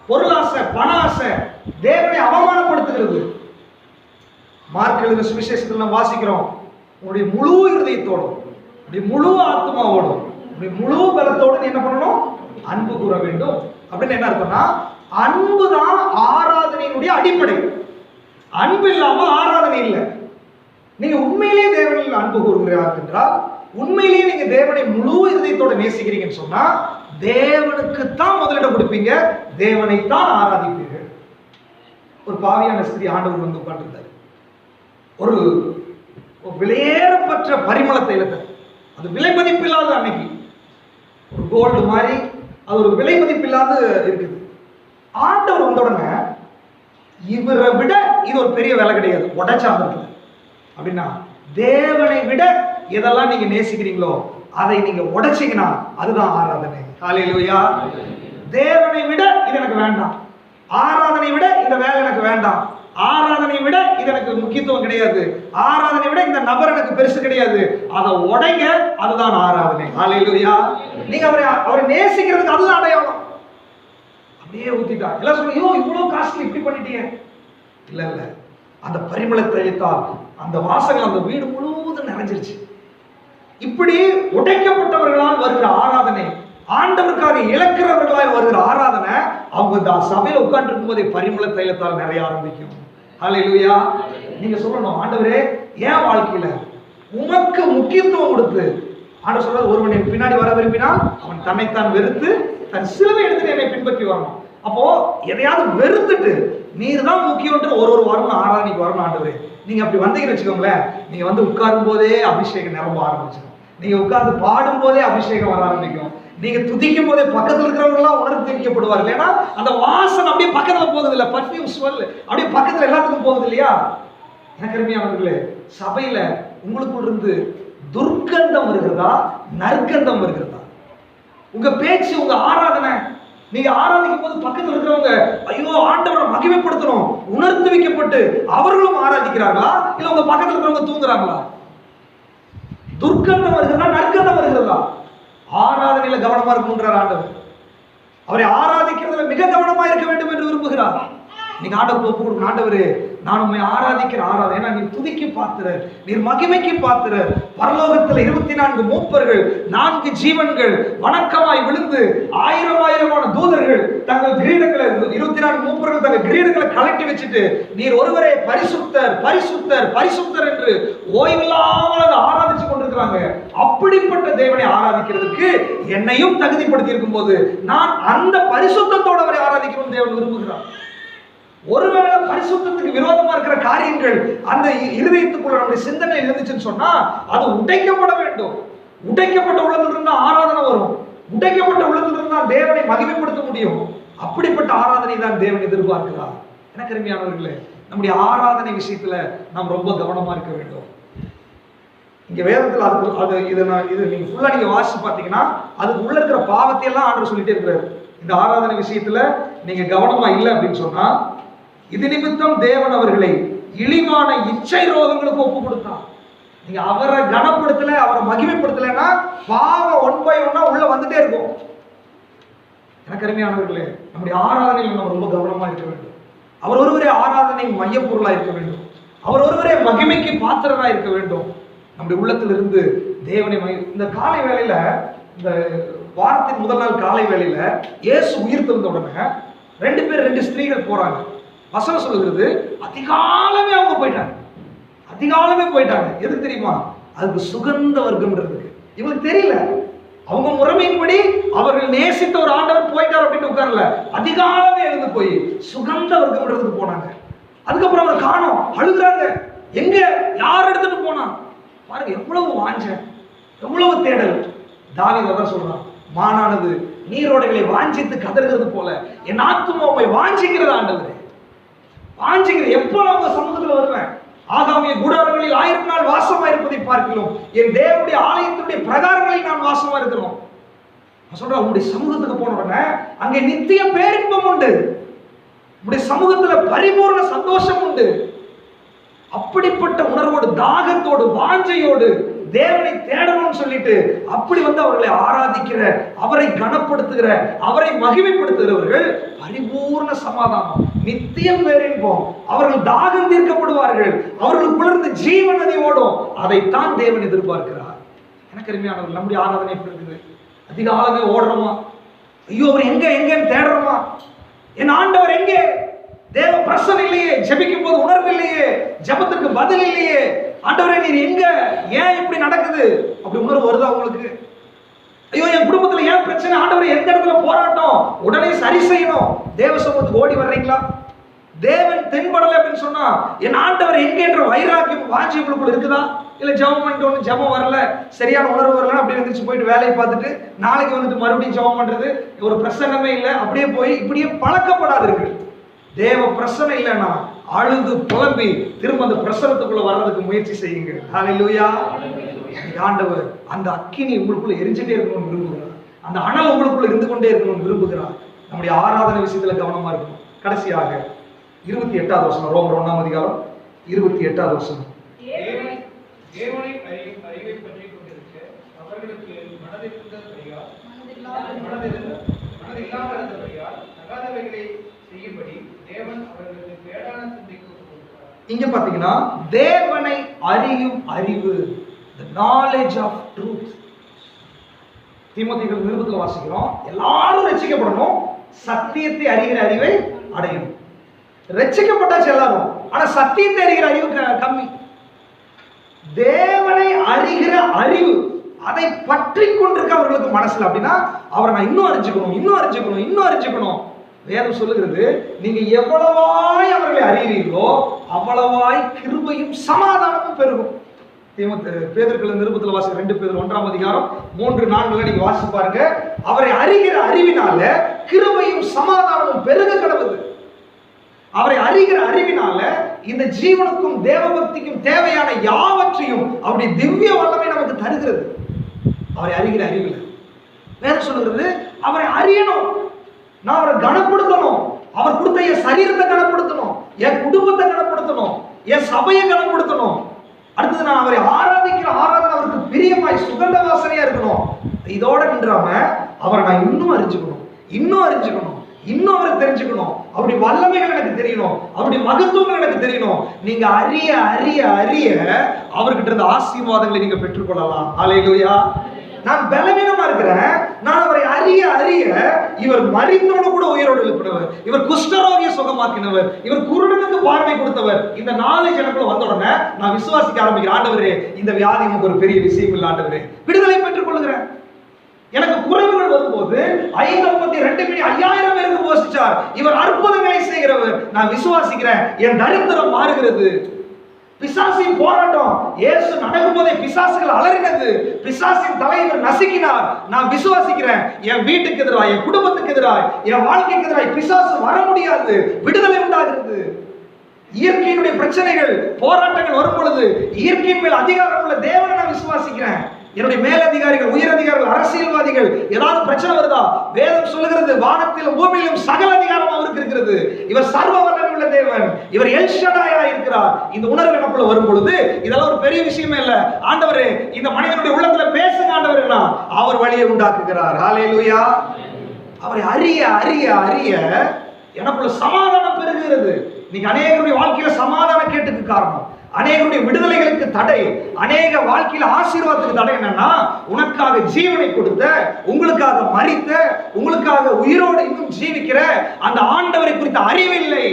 பொருளாசை, பண ஆசை தேவனை அவமானப்படுத்துகிறது. மார்க் எழுதின சுவிசேஷத்துல நாம் வாசிக்கிறோம், உங்களுடைய முழு இருதயத்தோடும், உங்களுடைய முழு ஆத்மாவோடும், உங்களுடைய முழு பலத்தோடு நீ என்ன பண்ணணும்? அன்பு கூற வேண்டும். அப்படின்னு என்ன அர்த்தம்னா, அன்பு தான் ஆராதனையினுடைய அடிப்படை. அன்பு இல்லாம ஆராதனை இல்லை. நீங்க உண்மையிலேயே தேவனில் அன்பு கூறுகிறார்கள் என்றால், உண்மையிலேயே நீங்க தேவனை முழு இதயத்தோட நேசிக்கிறீங்கன்னு சொன்னா தேவனுக்கு தான் முதலிடம் கொடுப்பீங்க, தேவனை தான் ஆராதிப்பீர்கள். ஒரு பாவியான ஸ்திரீ ஆண்டவர் வந்து உட்கார்ந்திருந்தார். ஒரு விலையேறப்பட்ட பரிமள தைலத்தை, அது விலை மதிப்பில்லாத, அன்னைக்கு ஒரு கோல்டு மாதிரி அது ஒரு விலை மதிப்பில்லாத இருக்குது. ஆண்டவர் வந்த உடனே இவரை விட இது ஒரு பெரிய வேலை கிடையாது, உடைச்சாங்க. அப்படின்னா தேவனை விட எதெல்லாம் நீங்க நேசிக்கிறீங்களோ அதை நீங்க உடைச்சீங்கன்னா அதுதான் ஆராதனை. ஹல்லேலூயா. தேவனை விட இது எனக்கு வேண்டாம், ஆராதனை விட இந்த வேலை எனக்கு வேண்டாம், ஆராதனை விட இது எனக்கு முக்கியத்துவம் கிடையாது, ஆராதனை விட இந்த நபர் எனக்கு பெருசு கிடையாது, அதை உடைங்க, அதுதான் ஆராதனை. ஹல்லேலூயா. நீங்க அவரை நேசிக்கிறதுக்கு அதுதான் அடையாளம். அப்படியே ஊத்திட்டான். எல்லாம் சொல்ல, ஐயோ இவ்வளவு காஸ்ட்லி இப்படி பண்ணிட்டீங்க. இல்ல இல்ல, அந்த பரிமள தைலத்தால் அந்த வாசங்கள் அந்த வீடு முழுவதும் நிறைஞ்சிருச்சு. இப்படி உடைக்கப்பட்டவர்களால் வருகிற ஆராதனை, ஆண்டவருக்காக இழக்கிறவர்களால் வருகிற ஆராதனை, அவங்க சபையில உட்கார்ந்து இருக்கும் போதே பரிமள தைலத்தால் நிறைய ஆரம்பிக்கும். ஹல்லேலூயா. நீங்க சொல்லணும், ஆண்டவரே என் வாழ்க்கையில உமக்கு முக்கியத்துவம் கொடுத்து, ஆண்டவர் சொல்றாரு, ஒருவன் என் பின்னாடி வர விரும்பினால் அவன் தன்னைத்தான் வெறுத்து தன் சிலுவை எடுத்து என்னை பின்பற்றி வரணும். அப்போ எதையாவது வெறுத்துட்டு நீர் தான் முக்கியம் ஒரு வாரம் ஆராதனைக்கு வரணும். ஆண்டவரே நீங்க அப்படி வந்தீங்கன்னு வச்சுக்கோங்களேன், நீங்க வந்து உட்காரும் போதே அபிஷேகம் நிரம்ப ஆரம்பிச்சிடும். நீங்க உட்கார்ந்து பாடும் போதே அபிஷேகம் வர ஆரம்பிக்கும். நீங்க துதிக்கும் போதே பக்கத்துல இருக்கிறவங்க எல்லாம் உணர்ந்து துதிக்கப்படுவார்கள். ஏன்னா அந்த வாசனை அப்படியே பக்கத்துல போகுது இல்ல, பர்ஃபியூம் ஸ்மெல் அப்படியே பக்கத்துல எல்லாத்துக்கும் போகுது இல்லையா? எனக்கு அருமையானவர்களே, சபையில உங்களுக்குள்ள இருந்து துர்க்கந்தம் வருகிறதா நற்கந்தம் வருகிறதா? உங்க பேச்சு, உங்க ஆராதனை, நீங்க ஆராதிக்கும் போது பக்கத்துல இருக்கிறவங்க ஐயோ ஆண்டவரை மகிமைப்படுத்தணும் உணர்த்து வைக்கப்பட்டு அவர்களும் ஆராதிக்கிறார்களா, இல்ல உங்க பக்கத்துல இருக்கிறவங்க தூங்குறாங்களா? துர்க்கந்தம் வருகிறதா நற்கந்தம் வருகிறதா? ஆராதனையில கவனமா இருக்கணும்ன்றார் ஆண்டவர். அவரை ஆராதிக்கிறதுல மிக கவனமா இருக்க வேண்டும் என்று விரும்புகிறார். நீங்க ஆண்டவருக்கு ஒப்பு கொடுக்கணும். ஆண்டவரே நான் உண்மை ஆராதிக்கிற ஆராதனை, ஏன்னா நீர் துதிக்கு பாத்திரர், நீர் மகிமைக்கு பாத்திரர். பரலோகத்தில் 24 மூப்பர்கள் 4 ஜீவன்கள் வணக்கமாய் விழுந்து ஆயிரமான தூதர்கள் தங்கள் கிரீடங்களை 24 மூப்பர்கள் தங்கள் கிரீடங்களை கலட்டி வச்சுட்டு நீர் ஒருவரே பரிசுத்தர் பரிசுத்தர் பரிசுத்தர் என்று ஓய்வில்லாமல் ஆராதிச்சு கொண்டிருக்கிறாங்க. அப்படிப்பட்ட தேவனை ஆராதிக்கிறதுக்கு என்னையும் தகுதிப்படுத்தி இருக்கும் போது நான் அந்த பரிசுத்தத்தோடு அவரை ஆராதிக்கணும் தேவன் விரும்புகிறார். ஒருவேளை பரிசுத்தத்துக்கு விரோதமா இருக்கிற காரியங்கள் அந்த இருதயத்துக்குள்ள நம்முடைய சிந்தனை இருந்துச்சுன்னு சொன்னா அது உடைக்கப்பட வேண்டும். உடைக்கப்பட்ட உள்ளத்துல இருந்தா ஆராதனை வரும். உடைக்கப்பட்ட உள்ளத்துல இருந்தா தேவனை மகிமைப்படுத்த முடியும். அப்படிப்பட்ட ஆராதனை தான் தேவன் எதிர்பார்க்கிறார். எனக்கு அருமையானவர்களே, நம்முடைய ஆராதனை விஷயத்துல நாம் ரொம்ப கவனமா இருக்க வேண்டும். இங்க வேதத்துல இது நீங்க ஃபுல்லா நீங்க வாசிச்சு பாத்தீங்கன்னா அதுக்கு உள்ள இருக்கிற பாவத்தை எல்லாம் ஆண்டவர் சொல்லிட்டே இருக்கிறாரு. இந்த ஆராதனை விஷயத்துல நீங்க கவனமா இல்லை அப்படின்னு சொன்னா, இது நிமித்தம் தேவன் அவர்களை இழிவான இச்சை ரோகங்களுக்கு ஒப்பு கொடுத்தார். நீங்க அவரை கனப்படுத்தல, அவரை மகிமைப்படுத்தலைன்னா பாவம் 1 by 1 உள்ள வந்துட்டே இருக்கும். எனக்கு அருமையானவர்களே, நம்முடைய ஆராதனையில் நம்ம ரொம்ப கவனமா இருக்க வேண்டும். அவர் ஒருவரே ஆராதனை மையப்பொருளா இருக்க வேண்டும். அவர் ஒருவரே மகிமைக்கு பாத்திரரா இருக்க வேண்டும். நம்முடைய உள்ளத்திலிருந்து தேவனை இந்த காலை வேளையில, இந்த வாரத்தின் முதல் நாள் காலை வேளையில இயேசு உயிர் தெழுந்த உடனே 2 ஸ்திரீகள் போறாங்க. வசனம் சொல்லுகிறது, அதிகாலமே அவங்க போயிட்டாங்க. அதிகாலமே போயிட்டாங்க. எதுக்கு தெரியுமா? அதுக்கு சுகந்த வர்க்கம்ன்றதுக்கு. இவங்களுக்கு தெரியல. அவங்க முறைமையின்படி அவர்கள் நேசித்த ஒரு ஆண்டவர் போயிட்டார் அப்படின்னு உட்காரல. அதிகாலமே எழுந்து போய் சுகந்த வர்க்கம்ன்றதுக்கு போனாங்க. அதுக்கப்புறம் அவரை காணோம், அழுகுறாங்க. எங்க யார் எடுத்துட்டு போனா? பாருங்க எவ்வளவு வாஞ்ச, எவ்வளவு தேடல். தாவீது அதான் சொல்றான், மானானது நீரோடைகளை வாஞ்சித்து கதறுகிறது போல என் ஆத்துமாவை வாஞ்சிக்கிறது ஆண்டவரே. வாஞ்சிக்கிற எப்போ நான் உங்க சமூகத்துல வருவேன்? ஆகாமிய கூடாரங்களில் 1000 நாள் வாசமா இருப்பதை பார்க்கிறோம். என் தேவனுடைய ஆலயத்தினுடைய பிரகாரங்களில் நான் வாசமா இருக்கிறோம். நான் சொல்றேன், உங்களுடைய சமூகத்துக்கு போன உடனே அங்கே நித்திய பேரின்பம் உண்டு. உங்களுடைய சமூகத்துல பரிபூர்ண சந்தோஷம் உண்டு. அப்படிப்பட்ட உணர்வோடு, தாகத்தோடு, வாஞ்சையோடு தேவனை தேடணும்னு சொல்லிட்டு அப்படி அவர்களை ஆராதிக்கிற, அவரை கனப்படுத்துகிற, அவரை மகிமைப்படுத்துகிறவர்கள் பரிபூர்ண சமாதானம், நித்தியம் பேரின்பம். அவர்கள் தாகம் தீர்க்கப்படுவார்கள். அவர்கள் குளிர்ந்து ஜீவ நதி ஓடும். அதைத்தான் தேவன் எதிர்பார்க்கிறார். எனக்கு அருமையானவர்கள், நம்முடைய ஆராதனை எப்படி இருக்குது? அதிகாலமே ஓடுறோமா? ஐயோ அவர் எங்கன்னு தேடுறோமா? என் ஆண்டவர் எங்கே? தேவ பிரசன்னம் இல்லையே, ஜெபிக்கும் போது உணர்வு இல்லையே, ஜெபத்துக்கு பதில் இல்லையே, ஆண்டவரே நீர் எங்க, ஏன் இப்படி நடக்குது அப்படி உணர்வு வருதா உங்களுக்கு? ஐயோ என் குடும்பத்துல ஏன் பிரச்சனை, ஆண்டவரே எந்த இடத்துல போராட்டம், உடனே சரி செய்யணும். தேவ சமூகத்துக்கு ஓடி வர்றீங்களா? தேவன் தென்படலை அப்படின்னு சொன்னா என் ஆண்டவர் எங்க என்ற வைராக்கியம் வாஞ்சி உங்களுக்குள்ள இருக்குதா? இல்ல ஜெபம் பண்ணிட்டு ஒன்று ஜெபம் வரல, சரியான உணர்வு வரல, அப்படியே எழுந்திரிச்சு போயிட்டு வேலையை பார்த்துட்டு நாளைக்கு வந்துட்டு மறுபடியும் ஜெபம் பண்றது, ஒரு பிரசன்னமே இல்லை, அப்படியே போய் இப்படியே பழக்கப்படாதீர்கள். தேவ பிரசன்னம் இல்லைன்னா அழுது புலம்பி திரும்ப அந்த பிரசனத்துக்குள்ள வர்றதுக்கு முயற்சி செய்யுங்க. ஹல்லேலூயா. ஆண்டவர் அந்த அக்கினி உங்களுக்குள்ள எரிஞ்சிட்டே இருக்கணும்னு விரும்புகிறார். அந்த அனல் உங்களுக்குள்ள இருந்து கொண்டே இருக்கணும்னு விரும்புகிறார். நம்முடைய ஆராதனை விஷயத்துல கவனமா இருக்கணும். கடைசியாக 28வது வசனம், ரோமர் 1ஆம் அதிகாரம் 28வது வசனம். தேவனை அறிவை பற்றி கொண்டிருக்க அவர்களுக்கு மனதில்லாதபடியால் தகாதவைகளை இங்க பாத்தீங்கன்னா தேவனை அறியும் அறிவு, the knowledge of truth. தீமோத்தேயுவின் நிருபத்தில் வாசிக்கிறோம், எல்லாரும் ரட்சிக்கப்படணும், சத்தியத்தை அறிகிற அறிவை அடையணும். ரட்சிக்கப்பட்டாச்சு எல்லாரும், ஆனா சத்தியத்தை அறிகிற அறிவு கம்மி. தேவனை அறிகிற அறிவு, அதை பற்றி கொண்டிருக்க அவர்களுக்கு மனசுல. அப்படின்னா அவரை நான் இன்னும் அறிஞ்சுக்கணும், இன்னும் அறிஞ்சுக்கணும், இன்னும் அறிஞ்சுக்கணும். வேதம் சொல்லுகிறது, நீங்க எவ்வளவாய் அவர்களை அறிகிறீர்களோ அவ்வளவாய் கிருபையும் சமாதானமும் பெருகும். பேதுருவின் நிருபத்தில் வாசி 2 பேதுரு 1ஆம் அதிகாரம் 3-4 நீங்க வாசி பாருங்க. அவரை அறிகிற அறிவினால கிருபையும் சமாதானமும் பெருக கடவுது. அவரை அறிகிற அறிவினால இந்த ஜீவனுக்கும் தேவபக்திக்கும் தேவையான யாவற்றையும் அவருடைய திவ்ய வல்லமை நமக்கு தருகிறது. அவரை அறிகிற அறிவில் வேதம் சொல்லுகிறது, அவரை அறியணும், நான் அவரை கனப்படுத்தணும், அவர் கொடுத்த என் சரீரத்தை கனப்படுத்தணும், என் குடும்பத்தை கனப்படுத்தணும், என் சபையை கனப்படுத்தணும். அடுத்தது நான் அவரை ஆராதிக்கிற ஆராதனை அவருக்கு பிரியமாய் சுகந்த வாசனையா இருக்கணும். இதோட நின்றாம அவரை நான் இன்னும் அறிஞ்சுக்கணும், இன்னும் அறிஞ்சுக்கணும், இன்னும் அவரை தெரிஞ்சுக்கணும். அப்படி வல்லமைகள் எனக்கு தெரியணும், அப்படி மகத்துவங்கள் எனக்கு தெரியணும். நீங்க அறிய அறிய அறிய அவர்கிட்ட இருந்த ஆசீர்வாதங்களை நீங்க பெற்றுக்கொள்ளலாம். ஹல்லேலூயா. நான் பலவீனமா இருக்கிறேன், நான் அவரை அறிய அறிய இவர் மரித்தோடு கூட உயிரோடு எழுப்பினவர், இவர் குஷ்டரோகிய சுகமாக்கினவர், இவர் குருடனுக்கு பார்வை கொடுத்தவர். இந்த 4 எனக்குள்ள வந்த உடனே நான் விசுவாசிக்க ஆரம்பிக்கிறேன், ஆண்டவரே இந்த வியாதி நமக்கு ஒரு பெரிய விஷயம் இல்லை, ஆண்டவரே விடுதலை பெற்றுக் கொள்ளுகிறேன். எனக்கு குறைவுகள் வரும்போது 52 மணி 5000 பேருக்கு போஷிச்சார், இவர் அற்புதங்களை செய்கிறவர். நான் விசுவாசிக்கிறேன், என் தரித்திரம் மாறுகிறது. பிசாசின் போராட்டம், இயேசு நடக்கும்போதே பிசாசுகள் அலறினது, பிசாசின் தலைவர் நசுக்கினார். நான் விசுவாசிக்கிறேன், என் வீட்டுக்கு எதிராய், என் குடும்பத்துக்கு எதிராய், என் வாழ்க்கைக்கு எதிராய் பிசாசு வர முடியாது. விடுதலை உண்டாகிறது. இயற்கையினுடைய பிரச்சனைகள் போராட்டங்கள் வரும் பொழுது இயற்கையின் மேல் அதிகாரம் உள்ள தேவனை நான் விசுவாசிக்கிறேன். என்னுடைய மேலதிகாரிகள், உயர் அதிகாரிகள், அரசியல்வாதிகள் ஏதாவது பிரச்சனை வருதா, வேதம் சொல்லுகிறது வானத்திலும் பூமியிலும் சகல அதிகாரம் அவருக்கு இருக்கிறது. இவர் சர்வ வல்லமை உள்ள தேவன், இவர் எல் ஷடாயா இருக்கிறார். இந்த உணர்வு நமக்குள்ள வரும் பொழுது இதெல்லாம் ஒரு பெரிய விஷயமே இல்ல. ஆண்டவரே இந்த மனிதனுடைய உள்ளத்துல பேசுங்க ஆண்டவரே, அவர் வழியை உண்டாக்குகிறார். ஹல்லேலூயா. அவரை அறிய அறிய அறிய எனக்குள்ள சமாதானம் பெருகிறது. நீங்க அநேகருடைய வாழ்க்கையில சமாதானம் கேட்டுக்கு காரணம், அநேகருடைய விடுதலைகளுக்கு தடை, அநேக வாழ்க்கையில ஆசீர்வாதத்துக்கு தடை என்னன்னா, உனக்காக ஜீவனை கொடுத்த, உங்களுக்காக மரித்த, உங்களுக்காக உயிரோடு இன்னும் ஜீவிக்கிற அந்த ஆண்டவரை குறித்த அறிவில்லை.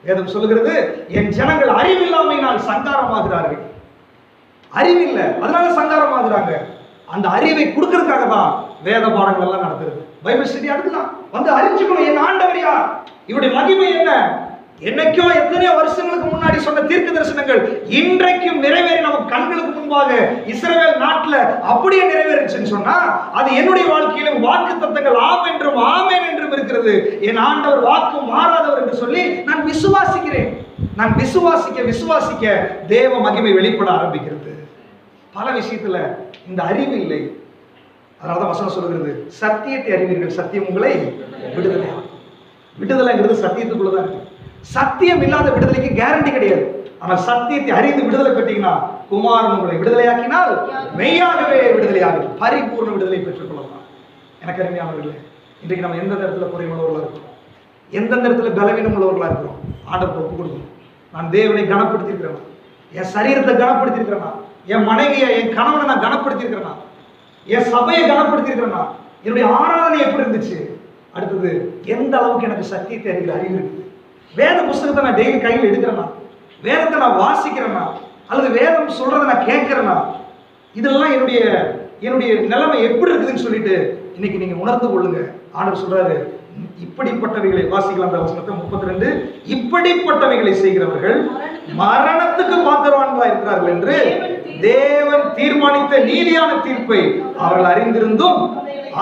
வேதம் சொல்லுகிறது, என் ஜனங்கள் அறிவில்லாமையினால் சங்காரமாகிறார்கள். அறிவில்லை, அதனால சங்காரமாகிறாங்க. அந்த அறிவை கொடுக்கறதுக்காக தான் வேத பாடங்கள் எல்லாம் நடத்துறது. பைபிள் ஸ்டடி அதுதான் வந்து அறிஞ்சுக்கணும், என் ஆண்டவர் யார், இவருடைய மகிமை என்ன. என்னைக்கோ எத்தனையோ வருஷங்களுக்கு முன்னாடி சொன்ன தீர்க்க தரிசனங்கள் இன்றைக்கும் நிறைவேறி நமக்கு கண்களுக்கு முன்பாக இஸ்ரவேல் நாட்டில் அப்படியே நிறைவேறுச்சுன்னு சொன்னா, அது என்னுடைய வாழ்க்கையிலும் வாக்கு தத்தங்கள் ஆம் என்றும் ஆமேன் என்றும் இருக்கிறது. என் ஆண்டவர் வாக்கு மாறாதவர் என்று சொல்லி நான் விசுவாசிக்கிறேன். நான் விசுவாசிக்க விசுவாசிக்க தேவ மகிமை வெளிப்பட ஆரம்பிக்கிறது. பல விஷயத்துல இந்த அறிவு இல்லை. அதனாலதான் வசனம் சொல்லுகிறது, சத்தியத்தை அறிவீர்கள், சத்தியம் உங்களை விடுதலை. விடுதலைங்கிறது சத்தியத்துக்குள்ளதான் இருக்கு. சத்தியம் இல்லாத விடுதலைக்கு கேரண்டி கிடையாது. ஆனால் சத்தியத்தை அறிந்து விடுதலை பெற்றீங்கன்னா, குமாரன் உங்களை விடுதலையாக்கினால் மெய்யாகவே விடுதலையாகும், பரிபூர்ண விடுதலை பெற்றுக் கொள்ளலாம். எனக்கு அருமையானவர்களே, இன்றைக்கு நம்ம எந்த நேரத்தில் குறைவுள்ளவர்களாக இருக்கிறோம், எந்தெந்த இடத்துல பலவீனம் உள்ளவர்களாக இருக்கிறோம், ஆண்டவருக்கு ஒப்பு கொடுக்கணும். நான் தேவனை கனப்படுத்தியிருக்கிறேன், என் சரீரத்தை கனப்படுத்தியிருக்கிறேனா, என் மனைவியை, என் கணவனை நான் கனப்படுத்தியிருக்கிறேனா, என் சபையை கனப்படுத்தியிருக்கிறேனா, என்னுடைய ஆராதனை எப்படி இருந்துச்சு, அடுத்தது எந்த அளவுக்கு எனக்கு சத்தியத்தை அறிகிற அறிவு இருக்குது, வேத புஸ்தகத்தை நான் டெய்லி கையில் எடுக்கிறேனா, வேதத்தை நான் வாசிக்கிறேனா, அல்லது வேதம் சொல்றதை நான் கேட்கிறேனா, இதெல்லாம் என்னுடைய நிலைமை எப்படி இருக்குதுன்னு சொல்லிட்டு இன்னைக்கு நீங்க உணர்ந்து கொள்ளுங்க. ஆண்டவர் சொல்றாரு, இப்படிப்பட்டவைகளை வாசிக்கலாம். அந்த வசனத்தை 32, இப்படிப்பட்டவைகளை செய்கிறவர்கள் மரணத்துக்கு பாத்திரவான்களா இருக்கிறார்கள் என்று தேவன் தீர்மானித்த நீதியான தீர்ப்பை அவர்கள் அறிந்திருந்தும்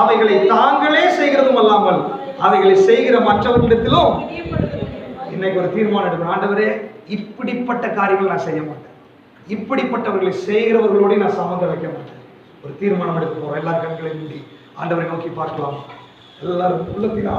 அவைகளை தாங்களே செய்கிறதும் அல்லாமல் அவைகளை செய்கிற மற்றவர்களிடத்திலும் இன்னைக்கு ஒரு தீர்மானம் எடுக்கணும். ஆண்டவரே, இப்படிப்பட்ட காரியங்கள் நான் செய்ய மாட்டேன், இப்படிப்பட்டவர்களை செய்கிறவர்களோடு நான் சம்மந்தம் வைக்க மாட்டேன். ஒரு தீர்மானம் எடுக்க போறோம். எல்லா கண்களையும் மூடி ஆண்டவரை நோக்கி பார்க்கலாம். எல்லாரும் உள்ளத்தின்